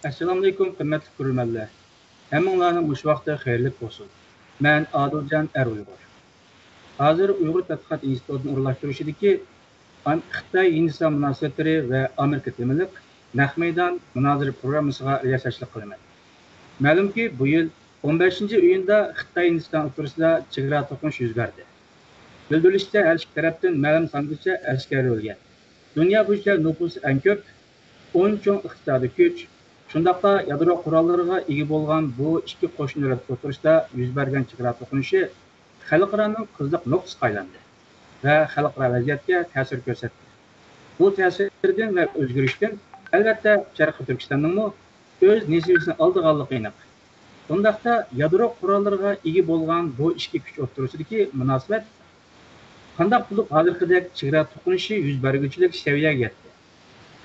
Assalamu alaikum qimmatli ko'ruvchilar. Hammanglarning mush vaqti xayrli bo'lsin. Men Adiljon Uyg'ur. Hozir Uyg'ur tadqiqot institutining o'rlashtirishidagi Xitoy Hindiston munosabatlari va Amerika temaliq naq maydon munozara programmasiga riyosatchilik qilaman. Ma'lumki, bu yil 15-iyunda Xitoy Hindiston o'rtasida chegara to'qnashuv yuz berdi. Bildirilishicha, har ikki tarafdan ma'lum songacha askar o'lgan. Dunyo bo'yicha nufusi eng ko'p, 10 cho'ng iqtisodiy kuch, shundaqla yadro qurollariga ega bo'lgan bu ikki qo'shni davlat o'rtasida yuz bergan chegara to'qnashuvi xalqaroning qiziq nuqtasiga aylandi va xalqaro vaziyatga ta'sir ko'rsatdi. Bu ta'sirdan va o'zgarishdan albatta Sharqiy Turkistonning o'z nisbasini oldiganligi aniq. Bundaqda yadro qurollariga ega bo'lgan bu ikki kuch o'rtasidagi munosabat qanday bo'lib hozirgidek chegara to'qnashuvi yuz berguchilik saviyaga yetdi.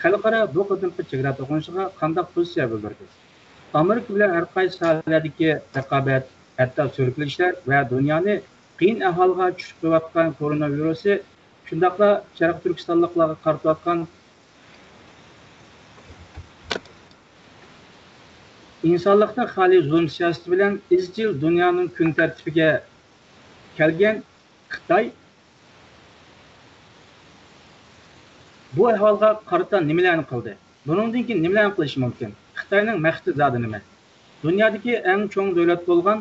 Xalqaro bu qadimgi chegara to'qnashuvga qanday pozitsiya bildirdi? Amerika bilan har qaysi sohalardagi raqobat, hatto so'rikilishlar va dunyoni qiyin ahvolga tushirayotgan koronavirusi, shundaqla Sharqiy Turkistonliklarga qaratayotgan insonlikdan xoli zulm siyosati bilan izchil dunyoning kun tartibiga kelgan Xitoy bu ahvolga qarata nimalarni qildi? Buningdan keyin nimalarni qilish mumkin? Xitoyning maqsadi zodi nima? Dunyodagi eng cho'ng davlat bo'lgan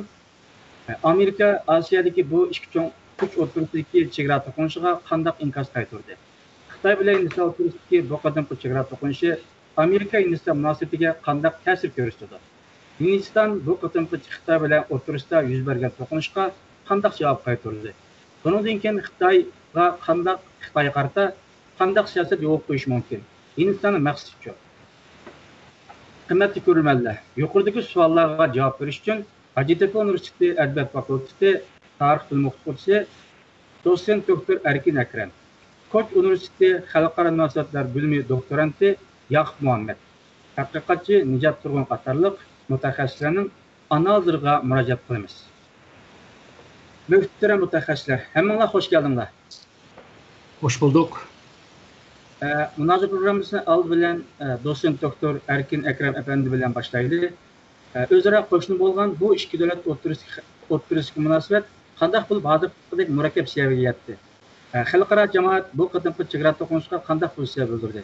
Amerika Osiyodagi bu ikki cho'ng kuch o'rtasidagi chegara to'qnashuviga qanday inkas qaytardi? Xitoy bilan Hindiston o'rtasidagi bu qadimgi chegara to'qnashuvi Amerika Hindiston munosabatiga qanday ta'sir ko'rsatdi? Hindiston bu qadimgi Xitoy bilan o'rtasida yuz bergan to'qnashuvga qanday javob qaytardi? Buningdan keyin Xitoyga qarata qanday siyosat yo'l qo'yish mumkin? Hindistonning maqsadi shu. Qimmatli ko'ruvchilar, yuqoridagi savollarga javob berish uchun Hacettepe Üniversitesi Edebiyat Fakültesi Tarih Bilimi O'qituvchisi Doçent Doktor Erkin Ekrem, Koç Üniversitesi Xalqaro munosabatlar bilimi doktoranti Yaqub Muhammed, tadqiqotchi Nijat Turg'un qatorliq mutaxassislarning analiziga murojaat qilamiz. Muhtaram mutaxassislar, hammanglar xush keldinglar. Hoş bulduk. Munozara programmasini oldi bilan Doçent Doktor Erkin Ekrem efendi bilan boshlaydi. O'zaro qo'shni bo'lgan bu ikki davlat o'rtasidagi munosabat qanday bo'lib hozirgidek murakkab saviyaga yetdi? Xalqaro jamoat bu qadimgi chegara to'qnashuvga qanday pozitsiya bildirdi?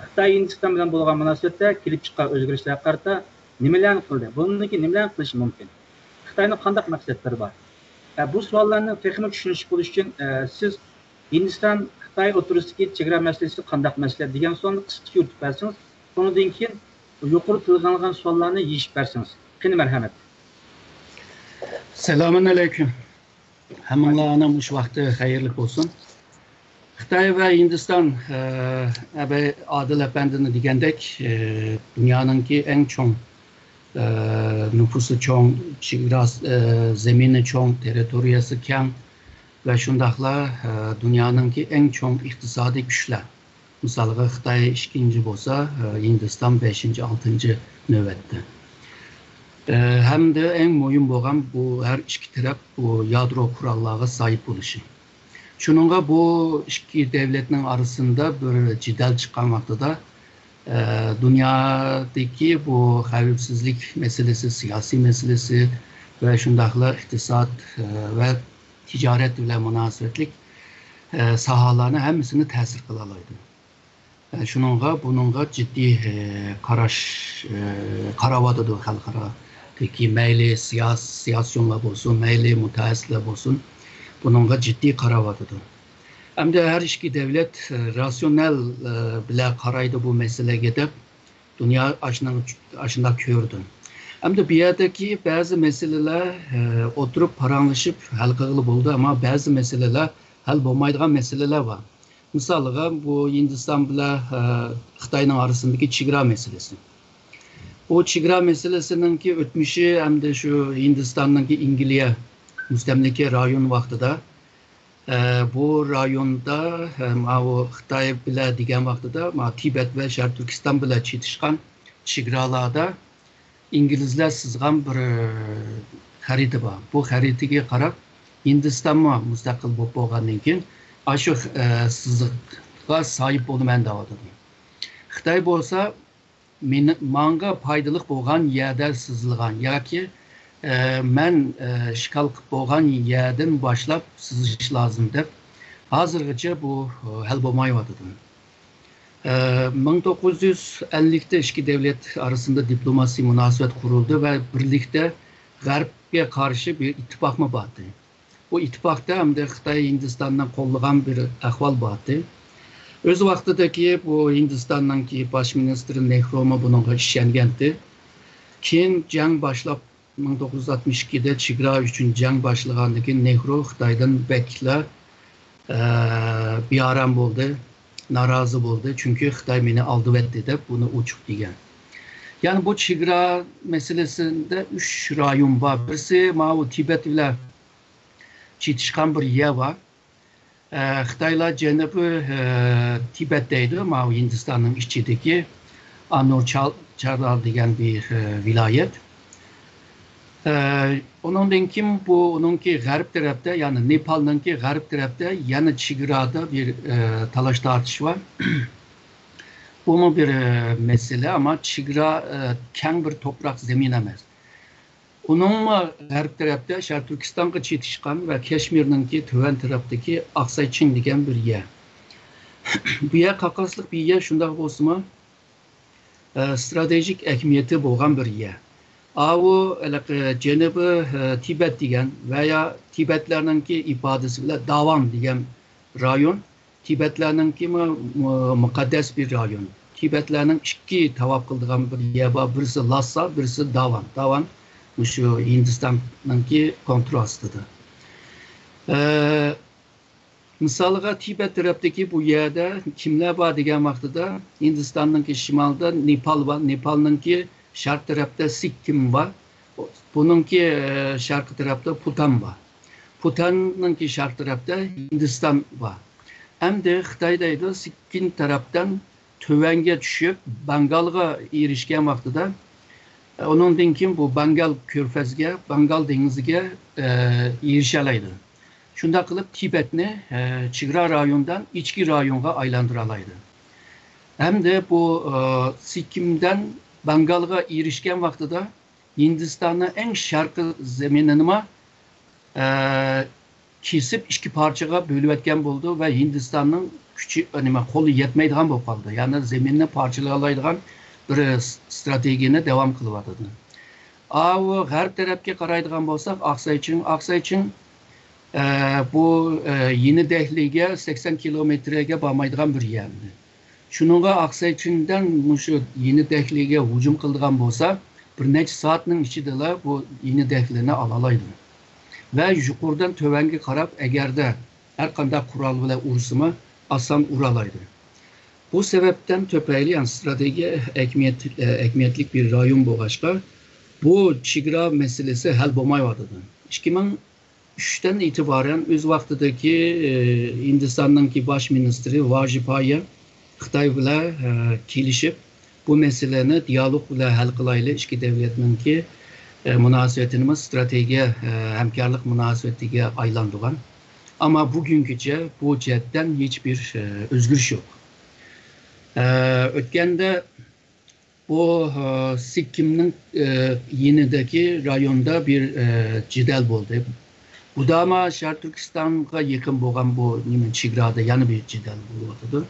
Xitoy Hindiston bilan bo'lgan munosabatda kelib chiqqan o'zgarishlarga qarata nimalarni qildi? Bundan keyin nimalarni qilish mumkin? Xitoyning qanday maqsadlari bor? Bu savollarni texnik tushunish bo'lish uchun siz Hindiston Xitoy o'rtasidagi chegara masalasi qanday masala degan savolni qisqa yuritib bersangiz, bundan keyin yuqori tilgangan savollarni yeyishib bersangiz. Qani marhamat. Selamun aleyküm. Hammanglarga mush vaqti xayrli bo'lsin. Xitoy va Hindiston Adil efendini degandek dunyoninki eng cho'ng nüfusu cho'ng, zemini cho'ng, territoriyasi keng ve şundaqla dünyanınki en çok iqtisadi güçler. Misalga Xitoy 2. bo'lsa, Hindiston 5. 6. navbatda. Hem de en muhim bo'lgan bu her iki taraf bu yadro kurallarına sahip oluşu. Şununla bu iki devletinin arasında bir cidal çıkan vaxtıda dünyadaki bu xavfsizlik meselesi, siyasi meselesi ve şundaqla iktisat ve ticaret ile münasebetlik sahalarına hemsini tesir kılalaydı. Şununla bununla ciddi karavadıdır halkaradaki meyli siyasyonla olsun, meyli müteessisler olsun, bununla ciddi karavadıdır. Hem de her iki devlet rasyonel bile karaydı bu mesele gidip dünya aşında kördü. Hem de bir yerdeki bazı meseleler oturup paranlaşıp hal kılıp oldu ama bazı meseleler hal olmaydıgan meseleler var. Mesela bu Hindistan ile Xitoyning arasındaki chegara meselesi. O chegara meselesinin ki ötmüşü hem de şu Hindistan'daki İngiliz müstemleke rayon vaxtıda bu rayonda o Xitoy ile digen vaxtıda Tibet ve Şarkı Türkistan ile çetişkan chegaralarda İngilizler sızgan bir harita var. Bu haritaya qarab Hindistan'a müstakil bo'lib bo'lgandan keyin shu sızıqqa sahip bo'ldi men da'vodaman. Xitoy bo'lsa manga paydalık bo'lgan yerda sizilgan yoki men işgal qilib bo'lgan yerdan boshlab sizish lozim deb hozirgacha bu hal bo'lmayotdi. 1950'de iki devlet arasında diplomasi münasebet kuruldu ve birlikte G'arbga karşı bir ittifak mı battı? Bu ittifakta hem de Xitay Hindistan'dan kollagan bir ahval battı. Öz vaqtidagi bu Hindistondanki baş ministri Nehru bununla işengendi. Keyin jang boshlab 1962'de Chigra üçün jang boshlagandagi Nehru Xitoydan bekla bir aram bo'ldi, norozi bo'ldi. Çünkü Xitoy meni aldı verdi deb bunu uçuk degan. Yani bu Chigra meselesinde 3 rayon var. Birisi Mao Tibet ile çetişkan bir yer var. Xitaylar Cenubi Tibet'teydi. Mao Hindistan'ın içindeki Anurchal degan bir vilayet. Onunki g'arb tarafda, yani Nepal'ınki g'arb tarafda, yani Chigra'da bir talaş tartış var. Bu bir mesele ama Chigra keng bir toprak zemin emas. Onun g'arb tarafda Şarq Türkistan'a çetişkan ve Keşmir'ninki töven taraftaki Aksayçin degan bir yer. Bu yer Qafqazlık bir yer, şundaq bolsa stratejik ehemmiyeti bo'lgan bir yer. O Cenubi Tibet degan veya Tibetlerninki ifadesi bile Davan degan rayon. Tibetlerninki mukaddes bir rayon. Tibetlerning ikki tavaf qildigan bir yer var. Birisi Lhasa, birisi Davan. Davan şu Hindistan'ınki kontrol astidir. Misalga Tibet taraftaki bu yerde kimler var degan vaqtida Hindistan'ınki şimalda Nepal var. Nepal'ınki şark tarafta Sikkim var. Bununki şark tarafta Bhutan var. Bhutan'ınki şark tarafta Hindistan var. Hem de Xitoydaydı Sikkim taraftan tövenge düşüp Bengalga erişken vaqtida onundan kim bu Bengal körfezge, Bengal denizige erişalaydı. Şunda kılıp Tibet'ni Chigra rayondan içki rayonga aylandıralaydı. Hem de bu Sikkim'den Bengalga erişken vaqtida Hindistan'ın en şarkı zeminini kesip iki parçaga bölüp etken buldu ve Hindistan'ın küçük kolu yetmeydiğen bu kaldı. Yani zeminini parçalayalaydigan bir stratejine devam kılıvadı. O g'arb tarafga qaraydigan bo'lsak, Aksayçin bu Yeni Dehli'ge 80 kilometrege bormaydigan bir yer. Şununla Aksayçin'den şu Yeni Dehli'ge hücum kıldigan bo'lsa, bir necha soatning ichida bu Yeni Dehli'ni alalaydı. Ve yuqoridan tövenge qarab, agarda har qanday qurol bilan ursimi, asan uralaydı. Bu sebepten töpeyli, yani strateji ehemmiyetlik bir rayon bo'lg'achqa, bu Chigra meselesi hal bo'lmayotdi. 2003'ten itibaren öz vaqtidagi Hindistan'ınki baş ministri Vajpayee Xitoy bilan kelishib, bu meseleni diyalog bilan hal qilayli, ikki davlatninki münasebetimiz strateji hamkorlik münasebetiga aylandigan. Ama bugünküce bu cihetten hiçbir özgürlük yok. Ötkende bu Sikkim'nin yenideki rayonda bir cidel oldu. Bu da ama Şarq Türkistan'a yakın bo'lgan bu Chigra'da yana bir cidel bo'ldi.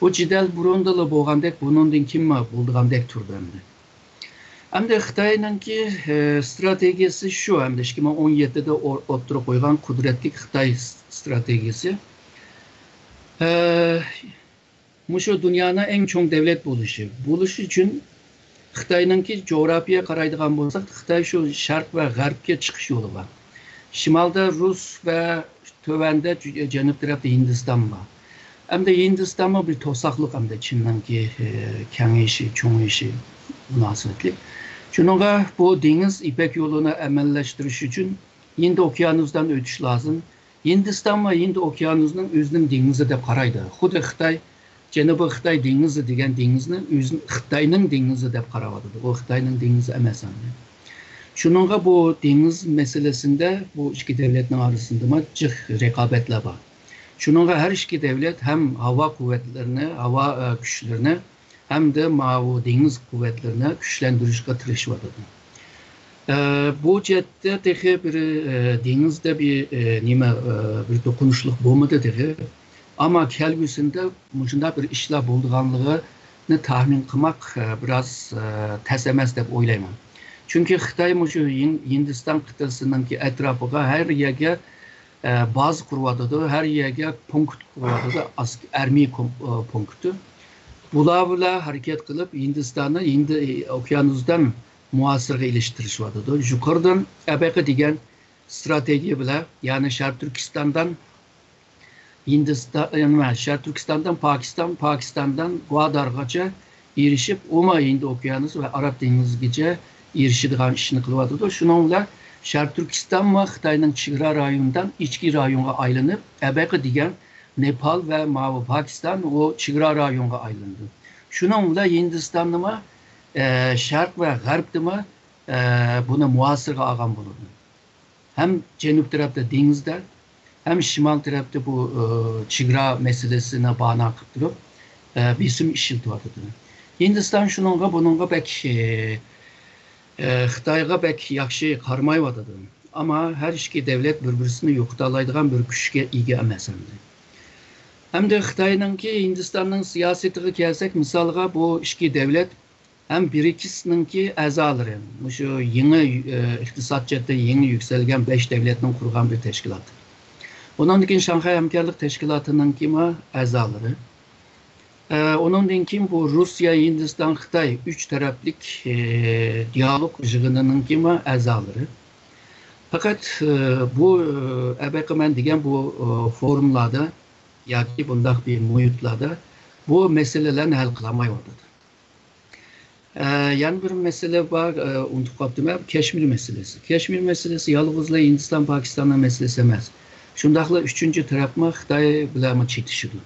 Bu cidel burundalı bo'lgandek, bunundan kim bo'lgandek turdi endi. Hem de Xitoyninki stratejisi şu, hem de 2017'de o'ttirib qo'ygan kudretli Xitoy stratejisi. Şu dünyanın en çok devlet buluşu. Buluş için Xitoyninki coğrafyaya qaraydigan bo'lsak, Xitoy şu Şarq ve G'arbga chiqish yo'li var. Şimalda Rus ve tövende Cenub tarafta Hindistan var. Hem de Hindistan bir tosaqlık, hem de Çin'ninki kengeyişi, çoğuyuşu münasebetli. Şununla bu deniz İpek yolunu emelleştiriş için Hind okyanusdan ötüş lazım. Hindistan ve Hind okyanusunun özünün denizi de qaraydı. Xuddi Xitoy Cenubi Xitoy dengizi degan dengizni o'zini Xitoyning dengizi deb qaravadı. O Xitoyning dengizi emas. Şununla bu deniz meselesinde bu iki devletin arasında cıh rekabetler var. Şununla her iki devlet hem hava kuvvetlerini, hava güçlerini hem de mavi deniz kuvvetlerini güçlendirişe tırışmadı. Bu cette tehi bir denizde bir bir dokunuşluk bulmadı tehi. Ama kelgüsünde muşunda bir işler bulduğanlığını tahmin kılmak biraz tez emez dep oylayman. Çünkü Xitay muşu Hindistan kıtasındaki etrafıga her yege bazı kurvadıdı, her yege punkt kurvadıdı, ermi punktu. Bula hareket kılıp Hindistan'ı okyanusdan muasırga iliştiriş vardı. Yukarıdan ebeki diyen strateji bile, yani Şark Türkistan'dan Şark Türkistan'dan Pakistan'dan Guadargacha erişip Uma Hindi Okyanusu ve Arap Denizi'ce erişidiğen işini kılıyordu. Şununla Şark Türkistan ve Xitay'ın çigra rayonundan içki rayonuna aylanıp ebeki diyen Nepal ve Mavi Pakistan o çigra rayonuna aylandı. Şununla Hindistan'ı mı Şark ve Garp'ı mı buna muasırga ağam bulundu. Hem cenub tarafta denizler hem şimal tarafta bu çigra meselesine bağına kıptırıp bir isim işilti vardı. Hindistan şununla bununla pek Xitayga pek yakşı karmay vardı. Ama her iki devlet birbirini yoktalaydıgan bir güçke ega emas. Hem de Xitay'ın ki Hindistan'ın siyasetiga kelsek misalga bu iki devlet hem BRICS'nin ki azaları. Şu yeni iktisat cihette yeni yükselgen 5 devletin kurgan bir teşkilat. Onun için Şanghay Hamkarlık Teşkilatı'nın kimi azaları. Onun için bu Rusya, Hindistan, Xitay 3 taraflık diyalog jığınının kimi azaları. Fakat bu ebekmen diyen bu forumlarda ya ki bundak bir muhitlarda bu meselelerin hal kılamay oradadır. Yani bir mesele var, unutub kaptım, Keşmir meselesi. Keşmir meselesi yalnızla Hindistan, Pakistan'ın meselesi emez. Şundakla üçüncü taraf mı Xitay bilen çetişidir.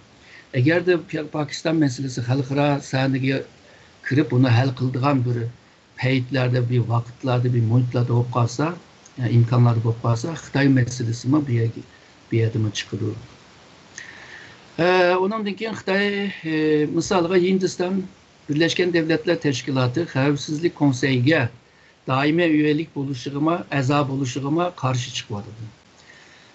Eğer de Pakistan meselesi halkara sahneye kirip bunu hal kıldığan bir peyitlerde, bir vakitlerde, bir muhitlerde olup kalsa, yani imkanlarda olup kalsa, Xitay meselesi mi bir adıma çıkıyor. Onun için Xitay, misalga Hindistan Birleşken Devletler Teşkilatı Xavfsizlik Konseyi'ne daimi üyelik buluşuğuma, eza buluşuğuma karşı çıkmadı.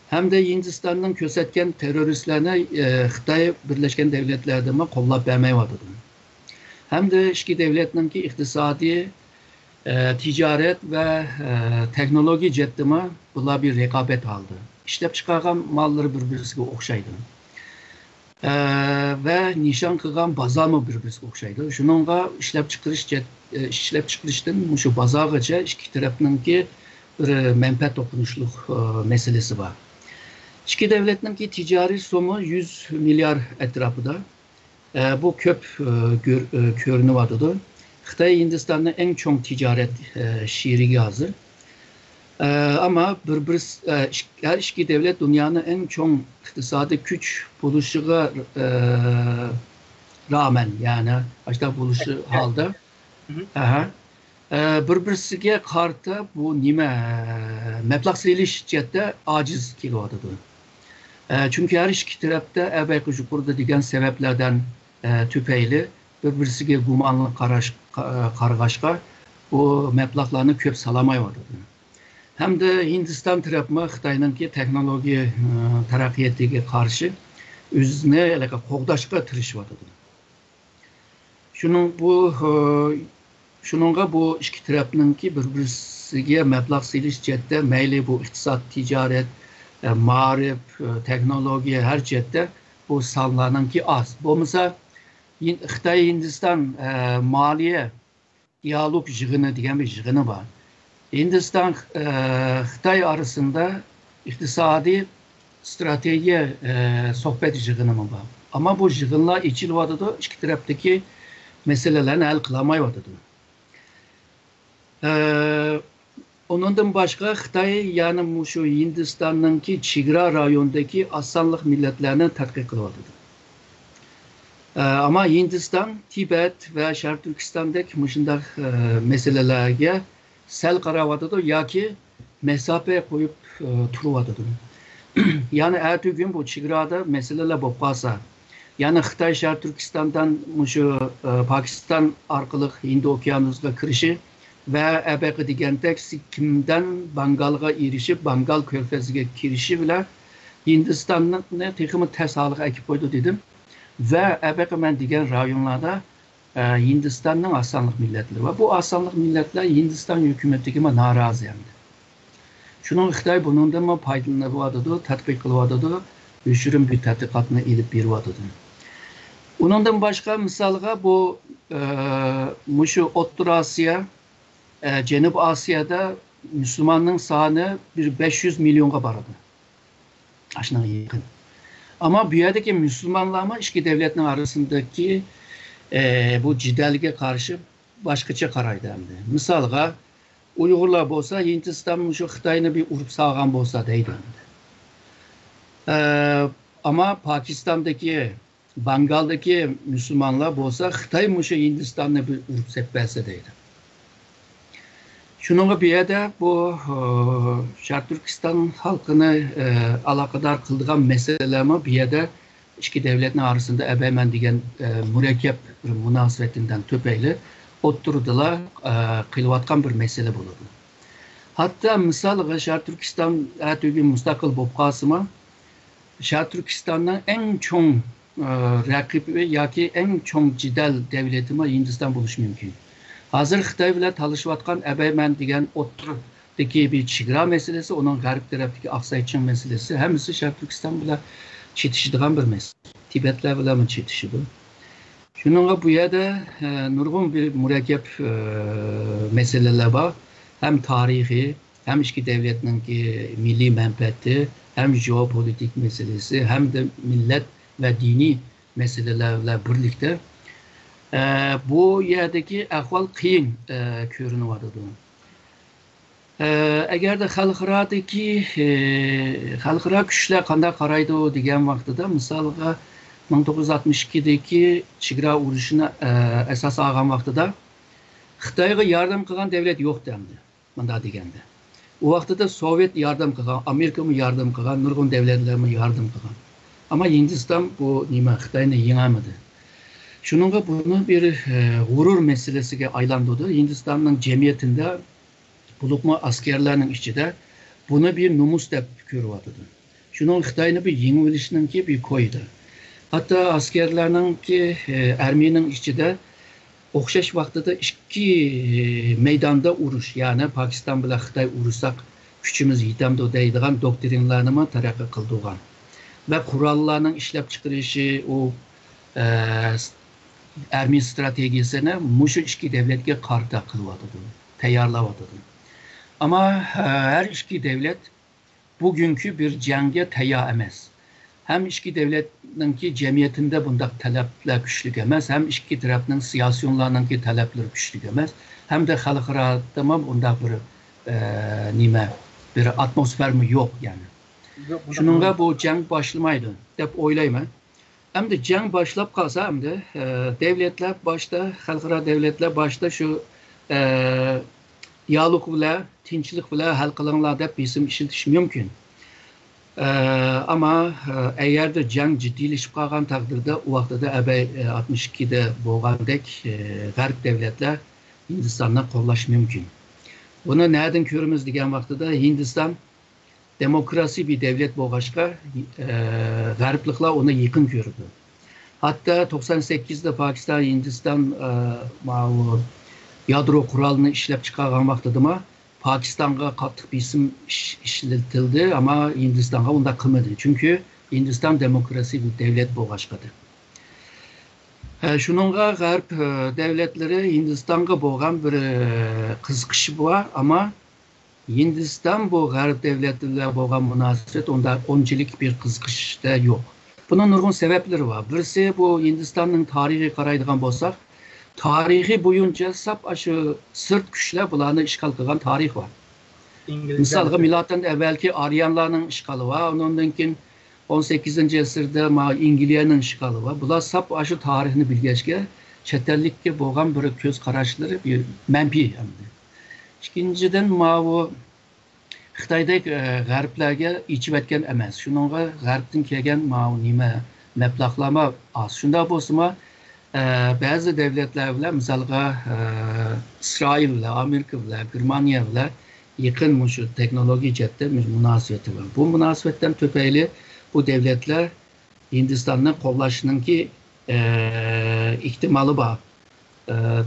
Hem de Hindistan'ın kösetken teröristlerine Xitay Birleşken Devletler'de kollap vermeye vardı. Hem de iki devletinin ki iktisadi, ticaret ve teknoloji cettime bula bir rekabet aldı. İşlep çıkargan malları birbirine okşaydı. Ve nişan kılgan bazar mı birbirine okşaydı. Şununla işlep çıkırıştın şu bazargaca iki tarafının ki bir menfaat dokunuşluk meselesi var. İki devletin ki ticari somu 100 milyar etrafında. Bu köp körünü vardı. Xitay Hindistan'ın en çok ticaret şiiri hazır. Ama her iki devlet dünyanın en çok iktisadi güç buluşuğa rağmen yani başta buluşu halde birbirine karşı bu meblağ siliş cihette aciz kilovadı. Çünkü her iki tarafta belki burada diyen sebeplerden tüpeyli birbirine gumanlı kargaşka bu meblağlarını köp salamay vardı. Hem de Hindistan tarafı Xitay'ın ki teknoloji terakkiyetine karşı üzerine qoğdaşqa tırış vardı. Şununla bu iki tarafının ki birbirine meblağ siliş cihette meyli bu iktisat, ticaret, marif, teknoloji her cihette bu sallanın ki az. Bu mesela Xitay Hindistan maliye diyalog jığını diyen bir jığını var. Hindistan Xitay arasında iktisadi strateji sohbet jığını var. Ama bu jığınlar içil vardı da iki taraftaki meselelerin el kılamay vardı. Ondan başka Xitay yani şu Hindistan'ın ki çigra rayondaki aslanlık milletlerine tatkik kılıyordu. Ama Hindistan, Tibet ve Şark Türkistan'daki muşundak meselelerge sel karavadı ya ki mesafe koyup turuvadı. Yani ertesi gün bu çigrada meseleler bopkasa Yani Xitay Şarkı Türkistan'dan şu Pakistan arkalık Hindi Okyanusu'na kirişi ve ebeki digentek Sikkim'den Bangal'a erişip Bangal Körfezi'ne kirişi bile Hindistan'ın tekimi tesalık ekip koydu dedim. Ve ebeki men digen rayonlarda Hindistan'ın asanlık milletleri var. Bu asanlık milletler Hindistan hükümetine narazı hem de. Şunun Xitay bunundan mı faydalanıvadıdı, tatbik kılıvadıdı, üşürün bir tatbikatını edip birivadıdı. Onundan başka misalga bu Muşu Orta Asya, Cenub Asya'da Müslümanlığın sahanı bir 500 milyona baradı. Aşına yakın. Ama bu yerdeki Müslümanlarla iki devletin arasındaki bu ciddilige karşı başkaça karaydı hem de. Misalga Uygurlar olsa Hindistan şu Xitay'ını bir urup sağgan olsa deydi hem de. Ama Pakistan'daki Bangal'daki Müslümanlar olsa Xitay muşu Hindistan'la bir urup sepbelse deydi. Şununla bir yerde bu Şarkı Türkistan halkını alakadar kıldığın meselelerime bir yerde iki devletin arasında ebeymen diyen mürekkep münasebetinden töpeyle oturdular, kıyıvatkan bir mesele bulundu. Hatta misal Şarkı Türkistan bir müstakil bobkasıma Şarkı Türkistan'ın en çok rakibi ya ki en çok cidel devletime Hindistan buluş mümkün. Hazır Xitay ile talışıvatkan ebeymen diyen oturudaki bir çigra meselesi, onun garip taraftaki Aksayçın meselesi, hemisi Şarkı Türkistan ile çetişidiğen bir mesele. Tibetler ile mi çetişidi? Şununla bu yerde nurgun bir mürekkep meseleler var. Hem tarihi, hem iki devletinin ki milli menfaati, hem jeopolitik meselesi, hem de millet ve dini meselelerle birlikte bu yerdeki ahval kıyın görünüyordu. Eğer de halkara güçler kanda karaydı diyen vaxtıda misalga 1962'deki çigra uruşuna esas ağan vaxtıda Xitay'a yardım kılan devlet yok demdi. Manda digende. O vaxtıda Sovyet yardım kılan, Amerika mı yardım kılan, nurgun devletler mi yardım kılan. Ama Hindistan bu nima Xitay'ını yiyemedi. Şununla bunu bir gurur meselesiga aylandırdı. Hindistan'ın cemiyetinde bulukma askerlerinin içinde bunu bir numus dep görüyordu. Şunun Xitay'ını bir yenivilişinin ki bir koydu. Hatta askerlerinin ki Ermeni'nin içinde okşaş vaxtıda iki meydanda uruş, yani Pakistan ile Xitay uruşsak güçümüz yetemdi deydiğen doktrinlarını tarafı kıldığan ve kurallarının işlep çıkarışı o Ermeni stratejisine muşu iki devletke karta kılvadı, teyarlavadı. Ama her iki devlet bugünkü bir cenge teya emez. Hem iki devletin ki cemiyetinde bunda talepler güçlük emez, hem iki tarafının siyasyonlarının ki talepleri güçlük emez, hem de halkırada bunda bir atmosfer mi yok yani. Şununla bu ceng başlamaydı. Hep oylayma. Hem de ceng başlap kalsa hem de devletler başta, halkara devletler başta şu diyalog bile, tinçlik bile halkılanlarda bizim işitiş mümkün. Ama eğer de ceng ciddileşip kalkan takdirde o vaxtada 62'de boğandek garip devletler Hindistan'la kollaş mümkün. Bunu nereden görürüz diyen vaxtada Hindistan demokrasi bir devlet boğaşka gariplikler ona yakın gördü. Hatta 98'de Pakistan Hindistan yadro kuralını işlep çıkargan vaxtıdıma Pakistan'a kattık bir isim işletildi ama Hindistan'a onda kılmadı. Çünkü Hindistan demokrasi bir devlet boğaşkadı. Şununla garip devletleri Hindistan'a boğan bir kızkışı var ama Hindistan bu garip devletlerle boğan münasebet onda oncelik bir kızkış da yok. Bunun nurgun sebepleri var. Birisi bu Hindistan'ın tarihi karaydıgan bolsak, tarihi boyunca sap aşı sırt güçler bularını işgal kılan tarih var. Misalga milattan evvelki Aryanların işgalı var. Ondan 18. asırda İngilizlerin işgalı var. Bular sap aşı tarihini bilgeçke çetellikke boğan bir göz kararışları bir menfi hem de. İkinciden bu Xitay'da gariplerge içip etken emez. Şununla garipten kelgen nime məbləğlama az. Şunda bolsunma, bəzi dövlətlər bilan, misalға, İsrail bilan, Amerika bilan, Germaniya bilan yaqin şu texnoloji cəhətdə münasibəti var. Bu münasibətdən töpəyli bu dövlətlər Hindistan'ın qollaşının ki ihtimali var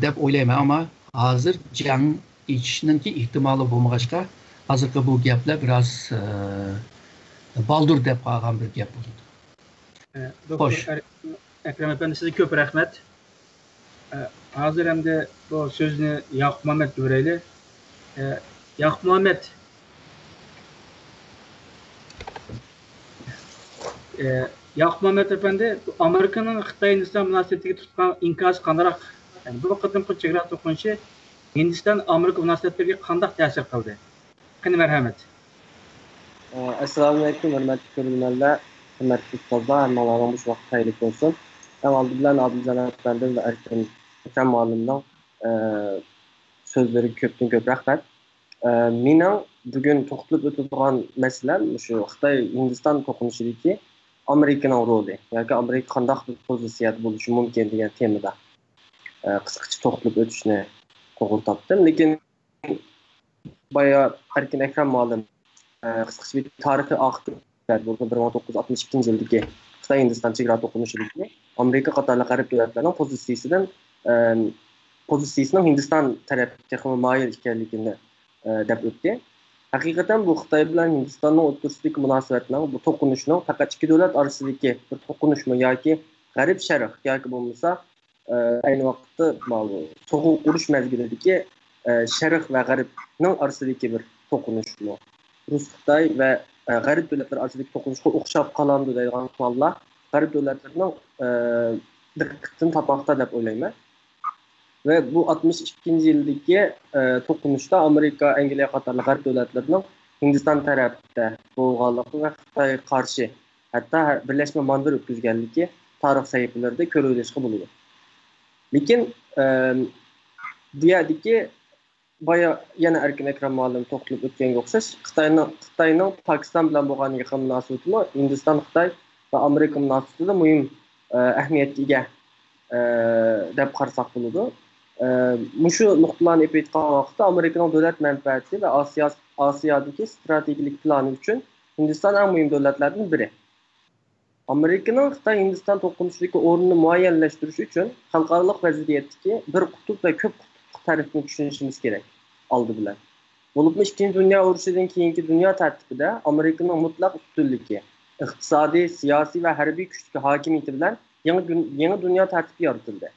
deb o'ylayman, ama hazır jang içinin ki ihtimali bo'lmag'achqa, hozirgi bu gaplar biraz baldur deb qolgan bir gap bo'ldi. Doktor Ekrem Efendi, size köp rahmet. Hazır hem de bu sözünü Yakup Muhammed göreyli. Yakup Muhammed, Yakup Muhammed Efendi, Amerika'nın Xitay-Hindistan münasebetiga tutgan inkası qandarak, yani bu qadimki chegara to'qinishi Hindistan-Amerika munosabatlariga qanday ta'sir qildi? Qani marhamat. Assalomu alaykum, hurmatli ko'ruvchilar, hurmatli ustozlar, hammalarga bu vaqt xayrli bo'lsin. Avval bilan Adiljon Efendi va Ekrem muallimning so'zlariga ko'pdan ko'p rahmat. Mening bugun to'xtalib o'tadigan masalam shu Xitoy-Hindiston to'qinishidagi Amerikaning roli yoki Amerika qanday bir pozitsiyada bo'lishi mumkin degan temada qisqacha to'xtalib o'tishni to'g'ri topdim. Lekin boya Erkin Ekrem muallim qisqacha bir tarixiy aqiblar bo'lgan 1962 yildagi Xitoy-Hindiston chegara to'qinishidagi Amerika qatorli g'arb davlatlarining pozitsiyasining Hindiston tarafiga moyil ekanligini deb o'tdi. Haqiqatan bu Xitoy bilan Hindistonning o'rtasidagi munosabatning, bu to'qinishning faqat ikki davlat orasidagi bir to'qinishmi yoki G'arb Sharq yoki bo'lmasa ayni vaqtda so'g'uq urush mezgilidagi Sharq va G'arbning orasidagi bir to'qinishmi? Rus Xitoy va G'arb davlatlari orasidagi to'qinishga o'xshab qoladi degan savollar G'arb davlatlarining diqqatini topmoqda deb o'ylayman. Ve bu 62 yildagi to'qinishda Amerika, Angliya qatorli g'arb davlatlarining Hindiston tarafida bo'lganligi va Xitoyga qarshi hatto birlashma manzar o'tkazganligi tarix sahifalarida ko'rilishga bo'ladi. Lekin bu yerdagi boya yana Erkin Ekrem muallim to'xtalib o'tganga o'xshash Xitoyning Pokiston bilan bo'lgan yaqin munosabatimi Hindiston, Xitoy va Amerika munosabatida muhim ahamiyatga ega deb qarasak bo'ladi. Mushu nuqtalarni aytgan vaqtda Amerikaning davlat manfaati va Osiyodagi strategik plani uchun Hindiston eng muhim davlatlardan biri. Amerikaning Xitoy-Hindiston to'qinishidagi o'rnini muayyanlashtirish uchun xalqaro vaziyatdagi bir qutb va ko'p qutbli tarifni tushunishimiz kerak. Oldi bilan. Bo'libmi Ikkinchi dunyo urushidan keyingi dunyo tartibida Amerikaning mutlaq ustunligi, iqtisodiy, siyosiy va harbiy kuchga hokimiyati bilan yangi dunyo tartibi yaratildi.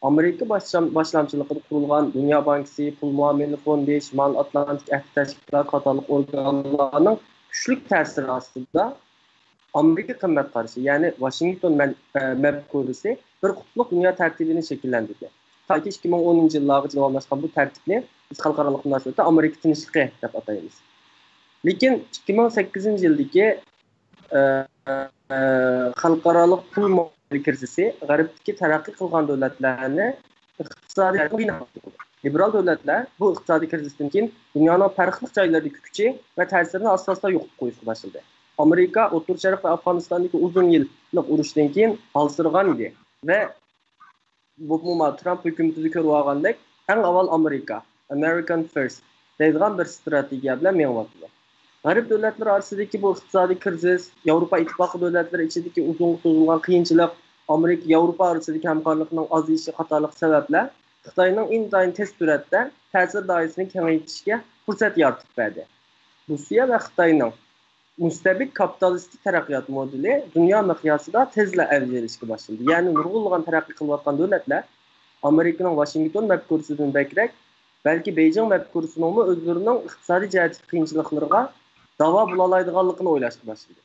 Amerika başlamçılıqda qurilgan Dünya Bankası, Pul Muamele Fondi, Şimal Atlantik Ahdi Təşkilat qatorliq organlarning kuchli ta'siri ostida Amerika qimmat qarashi, ya'ni Washington mafkurasi bir qutbli dunyo tartibini shakllantirdi. Toki 2010-yillargacha davomlashgan bu tartibni biz xalqaro munosabatda Amerika tinchligi deb ataymiz. Lekin 2008-yildagi xalqaro pul krizisi G'arbdagi taraqqiy qilgan davlatlarni iqtisodiy qiynadi. Liberal davlatlar bu iqtisodiy krizisdan keyin dunyoning farqli joylaridagi kuchi va ta'sirini asosida yo'qotib qo'yishga boshladi. Amerika O'rta Sharq va Afg'onistondagi uzun yillik urushdan keyin halsirgan edi va bu Trump hukumatida ko'rib olgandek, eng avval American First deydigan bir strategiya bilan meng'oqdi. G'arb davlatlari orasidagi bu iqtisodiy krizis, Yevropa ittifoqi davlatlari ichidagi uzun so'zilgan qiyinchilik, Amerika Yevropa orasidagi hamkorlikning ozishi qatorliq sabablar Xitoyning intayin tez suratda ta'sir doirasini kengaytirishga fursat yaratib berdi. Rossiya va Xitoyning mustabid kapitalistik taraqqiyot modeli dunyo miqyosida tezla avjlashga boshladi. Ya'ni nurg'unlagan taraqqiy qilayotgan davlatlar Amerikaning Washington mafkurasidan bakrak, balki Beijing mafkurasining o'zlarining iqtisodiy jihatdagi qiyinchiliklarga davo bo'laoladiganligini o'ylashga boshladi.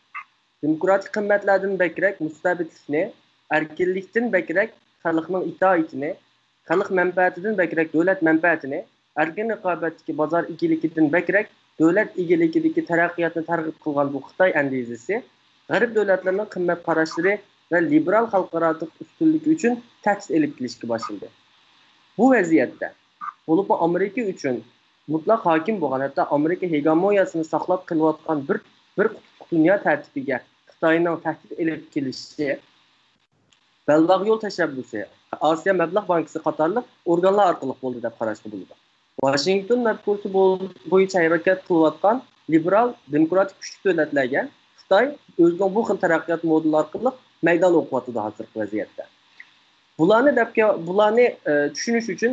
Demokratik qimmatlardan bakrak mustabidlikni, erkinlikdan bakrak xalqning itoatini, xalq manfaatidan bakrak davlat manfaatini, erkin raqobatdagi bozor egaligidan bakrak davlat egaligidagi taraqqiyotni targ'ib qilgan bu Xitoy andezisi g'arb davlatlarining qimmat qarashlari va liberal xalqaro ustunligi uchun tahdid elib kelishga boshladi. Bu vaziyatda bo'lib Amerika uchun mutlaq hokim bo'lgan, hatto Amerika hegemoniyasini saqlab qilayotgan bir qutb dunyo tartibiga Xitoyning tahdid elib kelishi Belbağ yol teşebbüsü, Asiya Məbləğ Bankası qatarlıq organlar arqılıq oldu deb qarashqa bo'ladi. Washington mətbuatı bo'yicha harakat qilayotgan liberal demokratik kuchli davlatlarga Xitoy o'zining bu xil taraqqiyot modeli orqali maydon o'qiyotdi hozirgi vaziyatda. Bularni tushunish uchun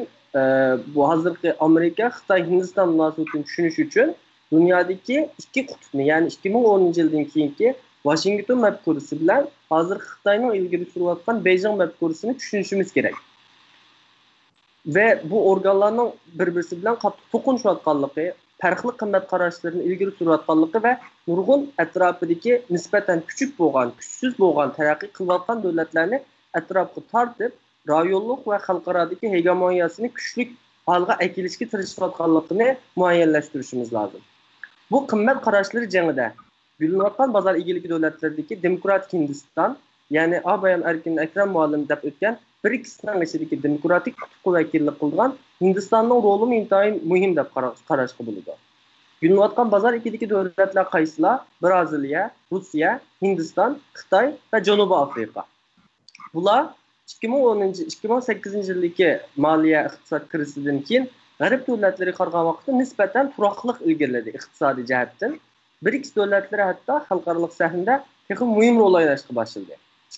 bu hozirgi Amerika Xitoy Hindiston munosabatini tushunish uchun dunyodagi ikki qutbni, ya'ni 2010-yildan keyingi Washington mafkurasi bilan hozirgi Xitoyning ilgari surayotgan Beijing mafkurasini tushunishimiz kerak. Ve bu organlarning bir-birisi bilan qattiq to'qinishayotganligi, farqli qimmat qarashlarini ilgari surayotganligi va nurg'un atrofidagi nisbatan kuchuk bo'lgan, kuchsiz bo'lgan, taraqqiy qilayotgan davlatlarni atrofga tortib, rayonlik va xalqarodagi hegemoniyasini kuchli holga akilishga tirishayotganligini muayyanlashtirishimiz lozim. Bu qimmat qarashlar jangida gulinayotgan bozor egiligi davlatlaridagi demokratik Hindiston, ya'ni Abayam Erkin Akram muallim deb o'tgan BRICS'ning ichidagi demokratik qutbga vakillik qilgan Hindistonning roli intayin muhim deb qarashga bo'ladi. Gulinayotgan bozor egiligi davlatlar qaysilar? Braziliya, Rossiya, Hindiston, Xitoy va Janubiy Afrika. Bular 2018-yildagi moliya iqtisod krizidan keyin g'arb davlatlari qaragan vaqtda nisbatan turaqliq ilgirladi iqtisodiy jihatdan. BRICS davlatlari hatto xalqaro sahnada texnik muhim rol o'ynashga boshladi.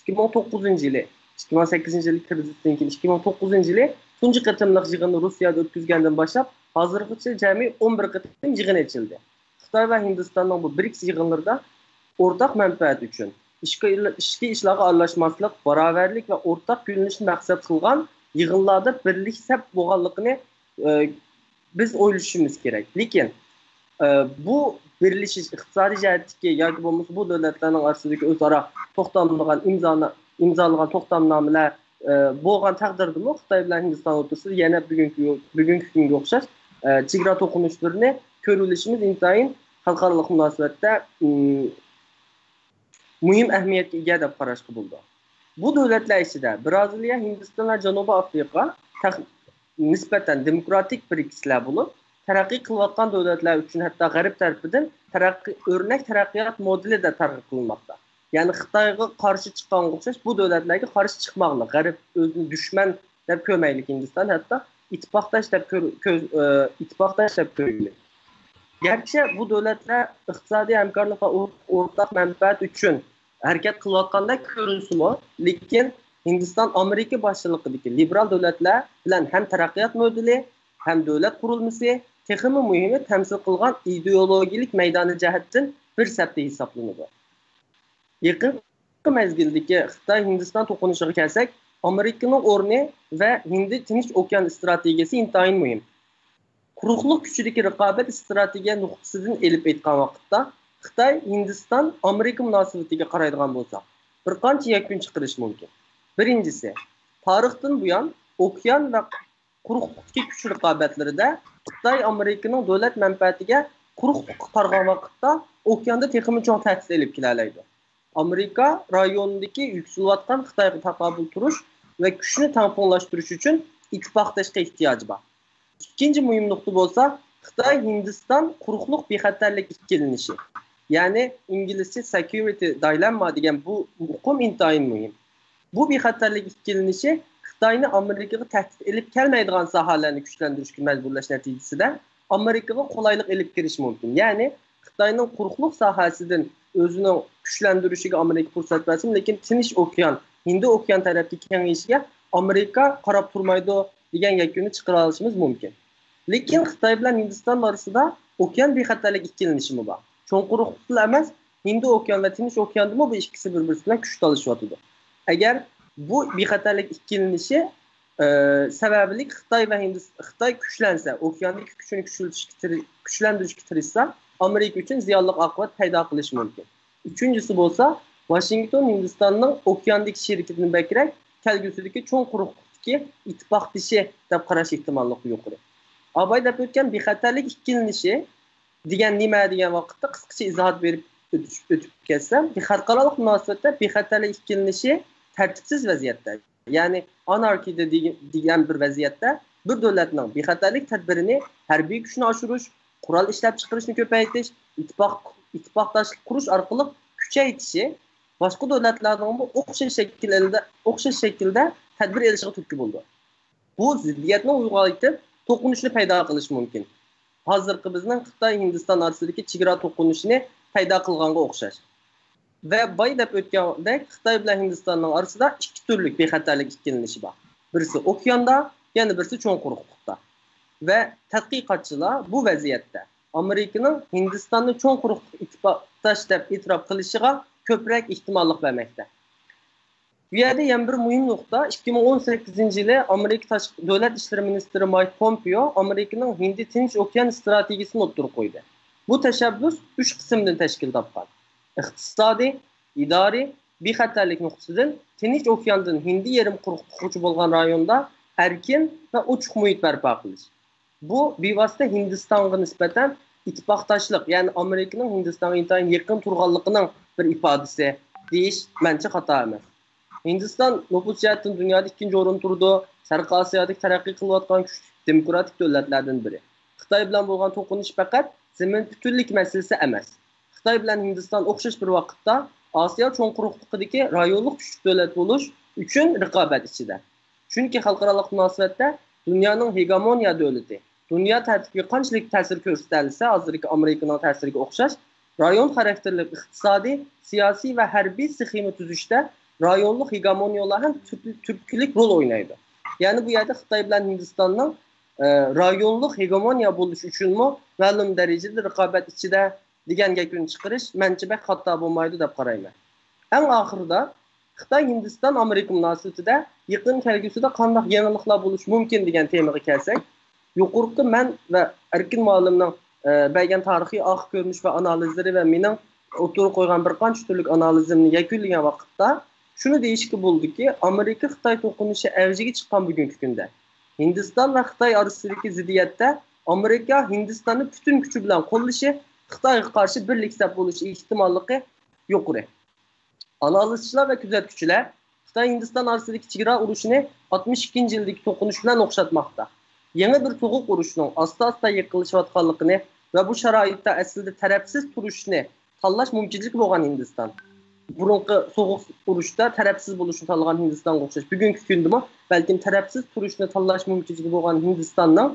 2009-yili 2008-yil krizdan keyin 2009-yili tunji qatimliq yig'inni Rossiyada o'tkazgandan boshlab hozirgacha jami 11 qatim yig'in ochildi. Xitoy va Hindistonning bu BRICS yig'inlarida o'rtaq manfaat uchun ishki ishlarga aralashmaslik, barobarlik va o'rtaq yo'nalishni maqsad qilgan yig'inlarda birlik sab bo'lganligini biz o'ylashimiz kerak. Lekin bu birlashish iqtisodiy jihatdagi yoki bo'lmasa bu davlatlarning orasidagi o'zaro to'xtamlagan imzolagan to'xtamnomalar bo'lgan taqdirda Xitoy bilan Hindiston o'rtasida yana bugungi kunga o'xshash chegara to'qinishlarini ko'rilishimiz intayin xalqaro munosabatda muhim ahamiyatga ega deb qarashga bo'ldi. Bu davlatlar ichida Braziliya, Hindiston va Janubiy Afrika nisbatan demokratik BRICS'lar bo'lib, taraqqiy qilayotgan davlatlar uchun hatto g'arb tarafidan o'rnak taraqqiyot modelida targ'ib qilinmoqda. Ya'ni Xitoyga qarshi chiqqanga o'xshash bu davlatlarga qarshi chiqmoqlik, g'arb o'zini dushman deb ko'rmaylik Hindiston, hatto ittifoqdosh deb ko'raylik. Garchi bu davlatlar iqtisodiy hamkorlik va o'rtaq manfaat uchun harakat qilayotganda ko'rinsimi, lekin Hindiston Amerika boshchiligidagi liberal davlatlar bilan ham taraqqiyot modeli, ham davlat qurilmasi, texnik muhimi tamsil qilgan ideologik maydoni jihatdan bir safda hisoblanadi. Yaqin mezgildagi Xitoy Hindiston to'qinishiga kelsak, Amerikaning o'rni va Hind Tinch okean strategiyasi intayin muhim. Quruqlik kuchidagi raqobat strategiya nuqtasidan elib aytgan vaqtda Xitoy Hindiston Amerika munosabatiga qaraydigan bo'lsa, bir qancha yakun chiqarish mumkin. Birinchisi, tarixdan buyon okean va quruqlikdagi kuch raqobatlarida Xitoy Amerikaning davlat manfaatiga quruqlik qargan vaqtda okeanda texnik cho'ng ta'sir elib kelalaydi. Amerika rayonidagi yuksalayotgan Xitoyga taqobil turish va kuchni tanqonlashtirish uchun ittifoqdashga ehtiyoji bor. İkinci muhim nokta bo'lsa, Xitoy Hindiston quruqlik bexatarlik ikkilanishi. Ya'ni inglizcha security dilemma degan bu muhim intayin muhim. Bu bexatarlik ikkilanishi Xitoyni Amerikaga tahdid elib kelmaydigan sohalarni kuchlantirishga majburlash natijasida Amerikaga qulaylik elib kirish mumkin. Ya'ni Xitoyning quruqlik sohasidan o'zini kuchlantirishiga Amerika fursat bersin, lekin Tinch okean, Hind okean tarafga kengayishiga Amerika qarab turmaydi degan yakuni chiqara olishimiz mumkin. Lekin Xitoy bilan Hindiston orasida okean bexatarlik ikkilanishi bor. Cho'ng quruqlik emas, Hind okean va Tinch okeanda bu ikkisi bir-biri bilan kuch talashyapti. Agar bu bexatarlik ikkilanishi sababli Xitoy va Xitoy kuchlansa, okeandagi kuchini kuchlantirishga tirishsa, Amerika uchun ziyonli oqibat paydo qilishi mumkin. Uchinchisi bo'lsa, Washington Hindistonning okeandagi sherikatini bakrak kelgusidagi cho'ng quruqlikka ittifoqdoshi deb qarash ehtimolli yuqori. Abay deb o'tgan bexatarlik ikkilanishi degan nima degan vaqtda qisqacha izoh berib o'tib ketsam, xalqaro munosabatda bexatarlik ikkilanishi tartibsiz vaziyatda, ya'ni anarkiyada degan bir vaziyatda bir davlatning bexatarlik tadbirini harbiy kuchni oshirish, qurol ishlab chiqarishni ko'paytirish, ittifoqdoshlik qurish orqali kuchaytirishi başqa dövlətlərdən bu oxşaş şəkildə tədbir edişə türkü buldu. Bu ziddiyetini uygulayıp toqunuşunu payda qilish mumkin. Hazırki bizning Xitoy Hindiston orasidagi chegara to'qinishini paydo qilganga o'xshash. Va boy deb o'tgandek Xitoy bilan Hindistonning orasida ikki turli bexatarlik ikkilanishi bor. Birisi okeanda, yana birisi cho'ng quruqlikda. Va tadqiqotchilar bu vaziyatda Amerikaning Hindistonni cho'ng quruqlik ittifoqdosh deb e'tirof qilishiga ko'proq ehtimollik bermoqda. Bu yerda yana bir muhim nuqta 2018-yili Amerika Tashqi Davlat ishlar ministri Mike Pompeo Amerikaning Hindi Tinch okean strategiyasini o'ttirib qo'ydi. Bu tashabbus 3 qismdan tashkil topgan. Iqtisodiy, idoriy, bexatarlik nuqtasidan Tinch okeandan Hindi yarim quruqlikchi bo'lgan rayonda erkin va ochiq muhit barpo qilish. Bu bevosita Hindistonga nisbatan ittifoqdoshlik, ya'ni Amerikaning Hindistonga intayin yaqin turganligining bir ifodasi deyish mencha xato emas. Hindiston nüfus jihatdan dunyoda 2-o'rinda turdi. Sharqiy Osiyodagi taraqqiy qilayotgan kuchli demokratik davlatlardan biri. Xitoy bilan bo'lgan to'qinish faqat zamin butunlik masalasi emas. Xitoy bilan Hindiston o'xshash bir vaqtda Osiyo cho'ng quruqligidagi rayonlik kuchli davlat bo'lish uchun raqobat ichida. Chunki xalqaro munosabatda dunyoning hegemoniya davlati, dunyo tartibiga qanchalik ta'sir ko'rsatilsa, hozirgi Amerikaning ta'siriga o'xshash rayon xarakterli iqtisodiy, siyosiy va harbiy sxema tuzishda rayonlik hegemoniyalar ham turkilik rol o'ynaydi. Ya'ni bu yerda Xitoy bilan Hindistonning rayonlik hegemoniya bo'lish uchunmi ma'lum darajada raqobat ichida degan gapni chiqarish mencha bak xato bo'lmaydi deb qarayman. Eng oxirida Xitoy Hindiston Amerika munosabatida yaqin kelgusida qanday yangiliklar bo'lishi mumkin degan temaga kelsak, yuqorqi men va Erkin muallimning bergan tarixiy oq ko'rinish va analizlari va mening o'tirib qo'ygan bir qancha turlik analizimni yakunlagan vaqtda shuni deyishga bo'ldiki, Amerika Xitoy to'qinishi avjiga chiqqan bugungi kunda Hindiston va Xitoy orasidagi ziddiyatda Amerika Hindistonni butun kuchi bilan qo'llashi Xitoyga qarshi birlikda bo'lishi ehtimolligi yuqori. Analizchilar va kuzatuvchilar Xitoy Hindiston orasidagi chegara urushini 62-yildagi to'qinish bilan o'xshatmoqda. Yangi bir so'g'uq urushning asta-asta yiqilishayotganligini va bu sharoitda aslida tarafsiz turishni tanlash mumkinligi bo'lgan Hindiston. Burunqi so'g'uq urushda tarafsiz bo'lishni tanlagan Hindistonga o'xshash. Bugungi kundami balkim tarafsiz turishni tanlash mumkinligi bo'lgan Hindistonning